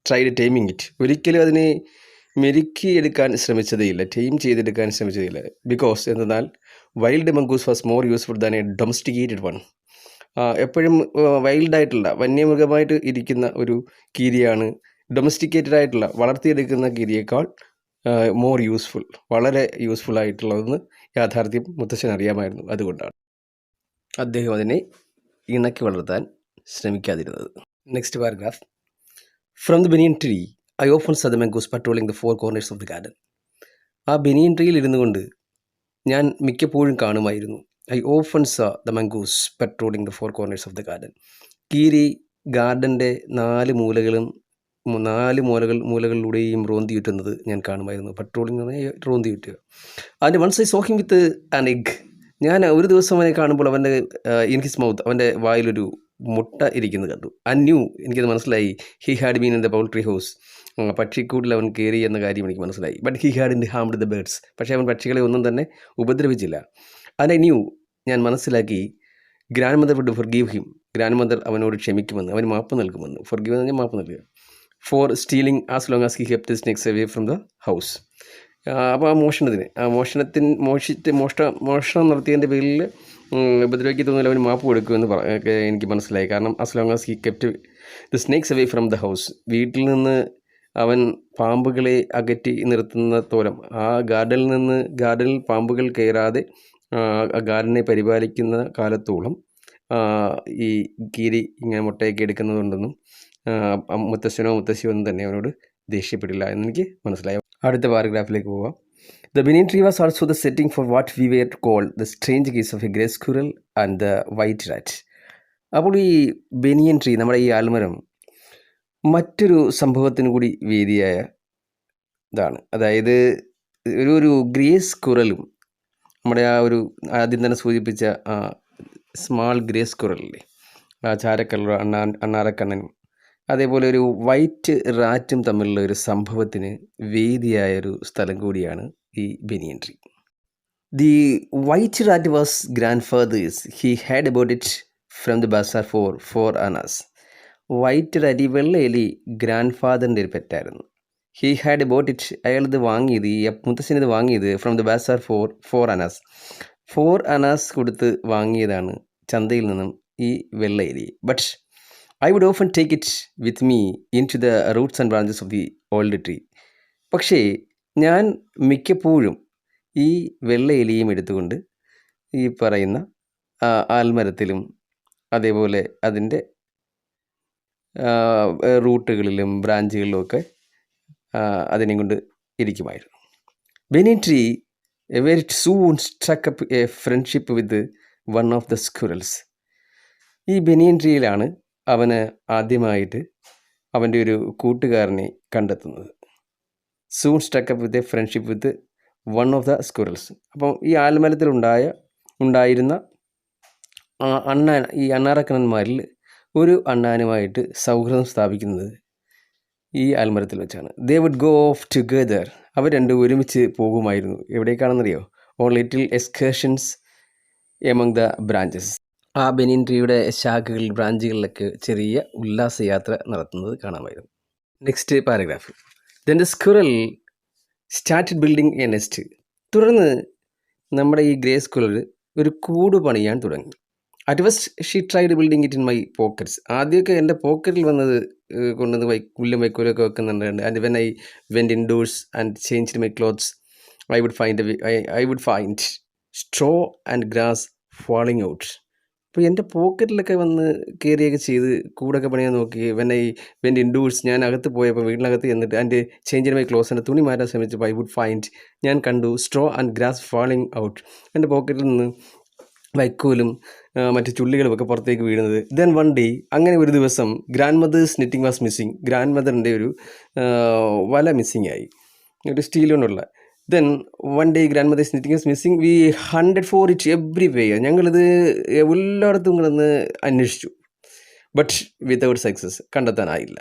tried taming it. ഒരിക്കലും അതിനെ മെരുക്കിയെടുക്കാൻ ശ്രമിച്ചതേയില്ല, ടൈം ചെയ്തെടുക്കാൻ ശ്രമിച്ചതേയില്ല. ബിക്കോസ് എന്നാൽ wild mongoose was more useful than a domesticated one. എപ്പോഴും വൈൽഡായിട്ടുള്ള, വന്യമൃഗമായിട്ട് ഇരിക്കുന്ന ഒരു കീരിയാണ് ഡൊമസ്റ്റിക്കേറ്റഡ് ആയിട്ടുള്ള, വളർത്തിയെടുക്കുന്ന കീരിയേക്കാൾ മോർ യൂസ്ഫുൾ, വളരെ യൂസ്ഫുൾ ആയിട്ടുള്ളതെന്ന് യാഥാർത്ഥ്യം മുത്തശ്ശൻ അറിയാമായിരുന്നു. അതുകൊണ്ടാണ് അദ്ദേഹം അതിനെ ഇണക്കി വളർത്താൻ ശ്രമിക്കാതിരുന്നത്. Next paragraph. From the banyan tree I often saw the mongoose patrolling the 4 corners of the garden. ആ ബനിയൻ ട്രീയിൽ ഇരുന്നു കൊണ്ട് ഞാൻ മിക്കപ്പോഴും കാണുമായിരുന്നു. I often saw the mongoose patrolling the 4 corners of the garden. കീരി ഗാർഡൻ്റെ 4 മൂലകളിലൂടെയും റോന്തി ചുറ്റുന്നത് ഞാൻ കാണുമായിരുന്നു. പട്രോളിംഗ് എന്ന് പറഞ്ഞാൽ റോന്തി ചുറ്റുക. അതിൻ്റെ once I saw him with an egg. ഞാൻ ഒരു ദിവസം അവനെ കാണുമ്പോൾ അവൻ്റെ ഇൻ ഹിസ് മൗത്ത്, അവൻ്റെ വായിലൊരു മുട്ട ഇരിക്കുന്നത് കണ്ടു. എനിക്കത് മനസ്സിലായി. He had been in the poultry house. പക്ഷിക്കൂട്ടിൽ അവൻ കയറി എന്ന കാര്യം എനിക്ക് മനസ്സിലായി. But he had in harmed the birds. പക്ഷേ അവൻ പക്ഷികളെ ഒന്നും തന്നെ ഉപദ്രവിച്ചില്ല. ഞാൻ മനസ്സിലാക്കി. Grandmother would forgive him. Grandmother അവനോട് ക്ഷമിക്കുമെന്ന്, അവന് മാപ്പ് നൽകുമെന്ന്. ഫൊർഗീവ് എന്ന് പറഞ്ഞാൽ മാപ്പ് നൽകുക. For stealing as long as he kept his snakes away from the house. അപ്പോൾ ആ മോഷണം നടത്തിയതിൻ്റെ പേരിൽ ഉപദ്രവിക്കത്തൊന്നുമില്ല, അവന് മാപ്പ് കൊടുക്കുമെന്ന് എനിക്ക് മനസ്സിലായി. കാരണം as long as he kept the snakes away from the house, വീട്ടിൽ നിന്ന് അവൻ പാമ്പുകളെ അകറ്റി നിർത്തുന്നിടത്തോളം ആ ഗാർഡനിൽ പാമ്പുകൾ കയറാതെ ആ ഗാർഡനെ പരിപാലിക്കുന്ന കാലത്തോളം ഈ കീരി ഇങ്ങനെ മുട്ടയൊക്കെ എടുക്കുന്നതുകൊണ്ടൊന്നും മുത്തശ്ശനോ മുത്തശ്ശിയോ ഒന്നും തന്നെ അവനോട് ദേഷ്യപ്പെടില്ല എന്നെനിക്ക് മനസ്സിലായി. അടുത്ത പാരഗ്രാഫിലേക്ക് പോവാം. The banyan tree was also the setting for what we were called the strange case of a grey squirrel and the white rat. അപ്പോൾ ഈ ബനിയൻ ട്രീ, നമ്മുടെ ഈ ആൽമരം, മറ്റൊരു സംഭവത്തിന് കൂടി വേദിയായ ഇതാണ്. അതായത് ഒരു ഗ്രേ സ്ക്വിറലും, നമ്മുടെ ആ ഒരു ആദ്യം തന്നെ സൂചിപ്പിച്ച ആ സ്മാൾ ഗ്രേ സ്ക്വിറലില്ലേ, ആ ചാരക്കള്ള അണ്ണാറക്കണ്ണനും അതേപോലെ ഒരു വൈറ്റ് റാറ്റും തമ്മിലുള്ള ഒരു സംഭവത്തിന് വേദിയായൊരു സ്ഥലം കൂടിയാണ് ഈ banyan tree. The white rat was grandfather's. He had about it from the bazaar for 4 annas. White rat, ഈ വെള്ള എലി ഗ്രാൻഡ് ഫാദറിൻ്റെ ഒരു പെറ്റായിരുന്നു. ഹി ഹാഡ് അബൌട്ട് ഇറ്റ്, അയാളിത് വാങ്ങിയത്, ഈ മുത്തശ്ശനിത് വാങ്ങിയത് from the bazaar for 4 annas. 4 annas കൊടുത്ത് വാങ്ങിയതാണ് ചന്തയിൽ നിന്നും ഈ വെള്ള എലി. But I would often take it with me into the roots and branches of the old tree. പക്ഷേ ഞാൻ മിക്കപ്പോഴും ഈ വെള്ള എലിയും എടുത്തുകൊണ്ട് ഈ പറയുന്ന ആൽമരത്തിലും അതേപോലെ അതിൻ്റെ റൂട്ടുകളിലും ബ്രാഞ്ചുകളിലും ഒക്കെ അതിനെയും കൊണ്ട് ഇരിക്കുമായിരുന്നു. Banyan tree very soon struck up a friendship with one of the squirrels. ഈ ബനിയൻ ട്രീയിലാണ് അവന് ആദ്യമായിട്ട് അവൻ്റെ ഒരു കൂട്ടുകാരനെ കണ്ടെത്തുന്നത്. Soon struck up with a friendship with one of the squirrels. അപ്പം ഈ ആൽമരത്തിൽ ഉണ്ടായിരുന്ന ഈ അണ്ണാറക്കണ്ണന്മാരിൽ ഒരു അണ്ണാനുമായിട്ട് സൗഹൃദം സ്ഥാപിക്കുന്നത് ഈ ആൽമരത്തിൽ വെച്ചാണ്. They would go off together. അവർ രണ്ടും ഒരുമിച്ച് പോകുമായിരുന്നു. എവിടേക്കാണെന്നറിയോ? On little excursions among the branches. ആ ബനിയൻ ട്രീയുടെ ശാഖകളിൽ, ബ്രാഞ്ചുകളിലൊക്കെ ചെറിയ ഉല്ലാസയാത്ര നടത്തുന്നത് കാണാമായിരുന്നു. Next paragraph. Then the squirrel started building a nest. തുടർന്ന് നമ്മുടെ ഈ ഗ്രേ സ്ക്വിറൽ ഒരു കൂട് പണിയാൻ തുടങ്ങി. At first she tried building it in my pockets. ആദ്യമൊക്കെ എൻ്റെ പോക്കറ്റിൽ വന്നത് കൊണ്ടുവന്ന് പുല്ലും വൈക്കോലൊക്കെ വെക്കുന്നുണ്ട്. And when I went indoors and changed my clothes I would find straw and grass falling out. അപ്പോൾ എൻ്റെ പോക്കറ്റിലൊക്കെ വന്ന് കയറിയൊക്കെ ചെയ്ത് കൂടൊക്കെ പണിയാൻ നോക്കി. വെൻ ഐ വെൻറ്റ് ഇൻഡോഴ്സ്, ഞാൻ അകത്ത് പോയപ്പോൾ വീട്ടിനകത്ത് ചെന്നിട്ട് എൻ്റെ ചേഞ്ച് മൈ ക്ലോത്ത്സ്, എൻ്റെ തുണി മാറ്റാൻ ശ്രമിച്ചപ്പോൾ ഐ വുഡ് ഫൈൻഡ്, ഞാൻ കണ്ടു straw and grass falling out, എൻ്റെ പോക്കറ്റിൽ നിന്ന് വൈക്കോലും മറ്റ് ചുള്ളികളും ഒക്കെ പുറത്തേക്ക് വീഴുന്നത്. ദെൻ വൺ ഡേ, അങ്ങനെ ഒരു ദിവസം grandmother's knitting was missing. ഗ്രാൻഡ് മദറിൻ്റെ ഒരു വല മിസ്സിങ് ആയി, ഒരു സ്റ്റീൽ കൊണ്ടുള്ള. Then one day grandmother's knitting was missing. We hunted for it everywhere. ഞങ്ങളിത് എല്ലായിടത്തും കിടന്ന് അന്വേഷിച്ചു. ബട്ട് വിതൗട്ട് സക്സസ്, കണ്ടെത്താനായില്ല.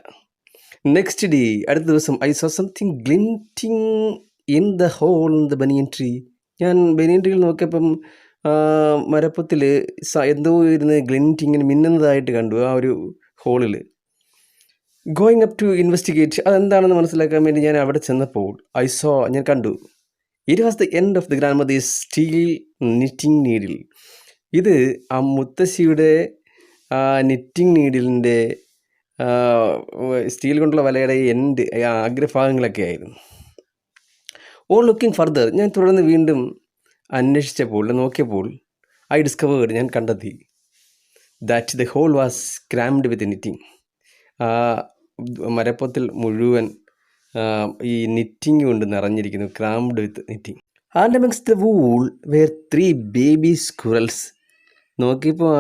നെക്സ്റ്റ് ഡേ, അടുത്ത ദിവസം, I saw something glinting in the hole in the banyan tree. ഞാൻ ബനിയൻ ട്രീയിൽ നോക്കിയപ്പം മരപ്പത്തിൽ എന്തോ ഇരുന്ന് ഗ്ലിൻറ്റിങ്ങനെ മിന്നുന്നതായിട്ട് കണ്ടു ആ ഒരു ഹോളിൽ. ഗോയിങ് അപ്പ് ടു ഇൻവെസ്റ്റിഗേറ്റ്, അതെന്താണെന്ന് മനസ്സിലാക്കാൻ വേണ്ടി ഞാൻ അവിടെ ചെന്നപ്പോൾ ഞാൻ കണ്ടു, it was the end of the grandmother's steel knitting needle. ഇത് ആ മുത്തശ്ശിയുടെ നിറ്റിംഗ് നീഡിലിൻ്റെ സ്റ്റീൽ കൊണ്ടുള്ള വലയുടെ എൻഡ്, അഗ്രഭാഗങ്ങളൊക്കെ ആയിരുന്നു. ഓൾ ലുക്കിംഗ് ഫർദർ, ഞാൻ തുടർന്ന് വീണ്ടും അന്വേഷിച്ചപ്പോൾ, നോക്കിയപ്പോൾ, ഐ ഡിസ്കവേർഡ്, ഞാൻ കണ്ടെത്തി, that the hole was crammed with knitting. ആ മരപ്പത്തിൽ മുഴുവൻ ഈ നിറ്റിംഗ് കൊണ്ട് നിറഞ്ഞിരിക്കുന്നു, crammed with knitting. And amongst the wool were 3 baby squirrels. നോക്കിയപ്പോൾ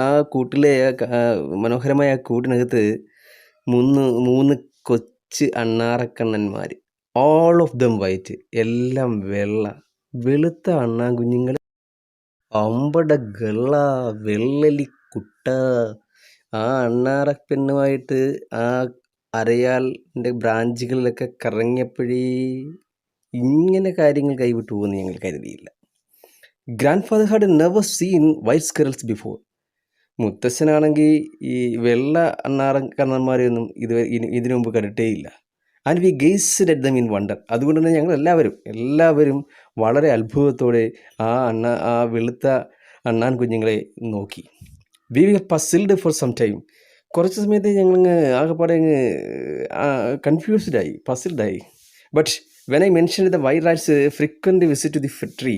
ആ കൂട്ടിലെ മനോഹരമായ ആ കൂട്ടിനകത്ത് 3 കൊച്ചു അണ്ണാറക്കണ്ണന്മാർ. ഓൾ ഓഫ് ദം വൈറ്റ്, എല്ലാം വെളുത്ത അണ്ണാൻകുഞ്ഞുങ്ങൾ. അമ്പട ഗള്ള വെള്ളലി കുട്ട. ആ അണ്ണാറപ്പെണ്ണുമായിട്ട് ആ അരയാലിൻ്റെ ബ്രാഞ്ചുകളിലൊക്കെ കറങ്ങിയപ്പോഴേ ഇങ്ങനെ കാര്യങ്ങൾ കൈവിട്ടു പോകുമെന്ന് ഞങ്ങൾ കരുതിയില്ല. Grandfather had never seen white squirrels before. മുത്തശ്ശനാണെങ്കിൽ ഈ വെള്ള അണ്ണാറക്കണ്ണന്മാരെയൊന്നും ഇതിനു മുമ്പ് കണ്ടിട്ടേയില്ല. And we gazed at them in wonder. അതുകൊണ്ട് തന്നെ ഞങ്ങൾ എല്ലാവരും വളരെ അത്ഭുതത്തോടെ ആ വെളുത്ത അണ്ണാൻ കുഞ്ഞുങ്ങളെ നോക്കി. We were puzzled for some time. കുറച്ച് സമയത്ത് ഞങ്ങളങ്ങ് ആകെപ്പാടെ അങ്ങ് കൺഫ്യൂസ്ഡായി, പസിൽഡായി. But when I mention the white rats frequent visit to the tree,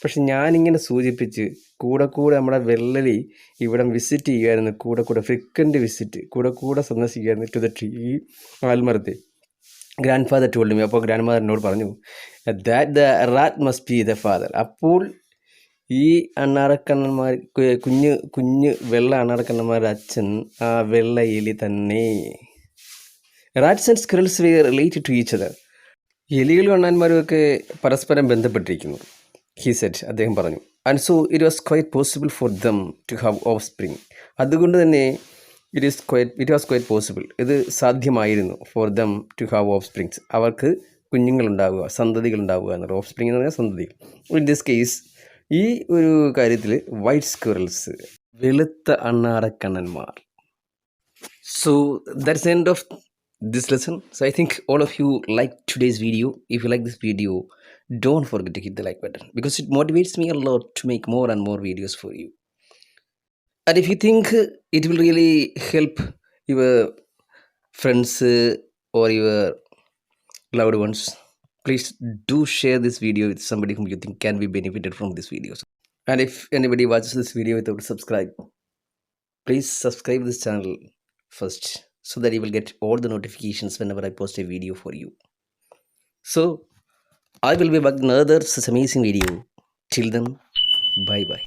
പക്ഷെ ഞാനിങ്ങനെ സൂചിപ്പിച്ച് കൂടെ നമ്മുടെ വെള്ളരി ഇവിടെ വിസിറ്റ് ചെയ്യുമായിരുന്നു, കൂടെ ഫ്രീക്വൻറ്റ് വിസിറ്റ്, കൂടെ സന്ദർശിക്കുമായിരുന്നു ടു ദ ട്രീ, ആൽമരത്തെ. ഗ്രാൻഡ് ഫാദർ ടോൾഡ് മീ, അപ്പോൾ ഗ്രാൻഡ് മദർ എന്നോട് പറഞ്ഞു that the rat must be the father. അപ്പോൾ ഈ അണ്ണാറക്കണ്ണന്മാർ, കുഞ്ഞ് വെള്ള അണ്ണാറക്കണ്ണന്മാരുടെ അച്ഛൻ ആ വെള്ള എലി തന്നെ. Rats and squirrels were related to each other. എലികളും അണ്ണാന്മാരും ഒക്കെ പരസ്പരം ബന്ധപ്പെട്ടിരിക്കുന്നു. ഹി സെഡ്, അദ്ദേഹം പറഞ്ഞു. And so it was quite possible for them to have offspring. അതുകൊണ്ട് തന്നെ ഇറ്റ് വാസ് ക്വൈറ്റ് പോസിബിൾ, ഇത് സാധ്യമായിരുന്നു, for them to have offsprings, അവർക്ക് കുഞ്ഞുങ്ങളുണ്ടാവുക, സന്തതികളുണ്ടാവുക എന്നുള്ള. ഓഫ് സ്പ്രിങ് എന്ന് പറഞ്ഞാൽ സന്തതി. ഇൻ ദിസ് കേസ്, ഈ ഒരു കാര്യത്തിൽ വൈറ്റ് സ്ക്വിറൽസ്, വെളുത്ത അണ്ണാറക്കണ്ണന്മാർ. So that's the end of this lesson. So I think all of you like today's video. If you like this video, don't forget to hit the like button, because it motivates me a lot to make more and more videos for you. And if you think it will really help your friends or your loved ones, please do share this video with somebody whom you think can be benefited from this video. And if anybody watches this video without subscribe, please subscribe this channel first, so that you will get all the notifications whenever I post a video for you. So I will be back in another such amazing video. Till then, bye bye.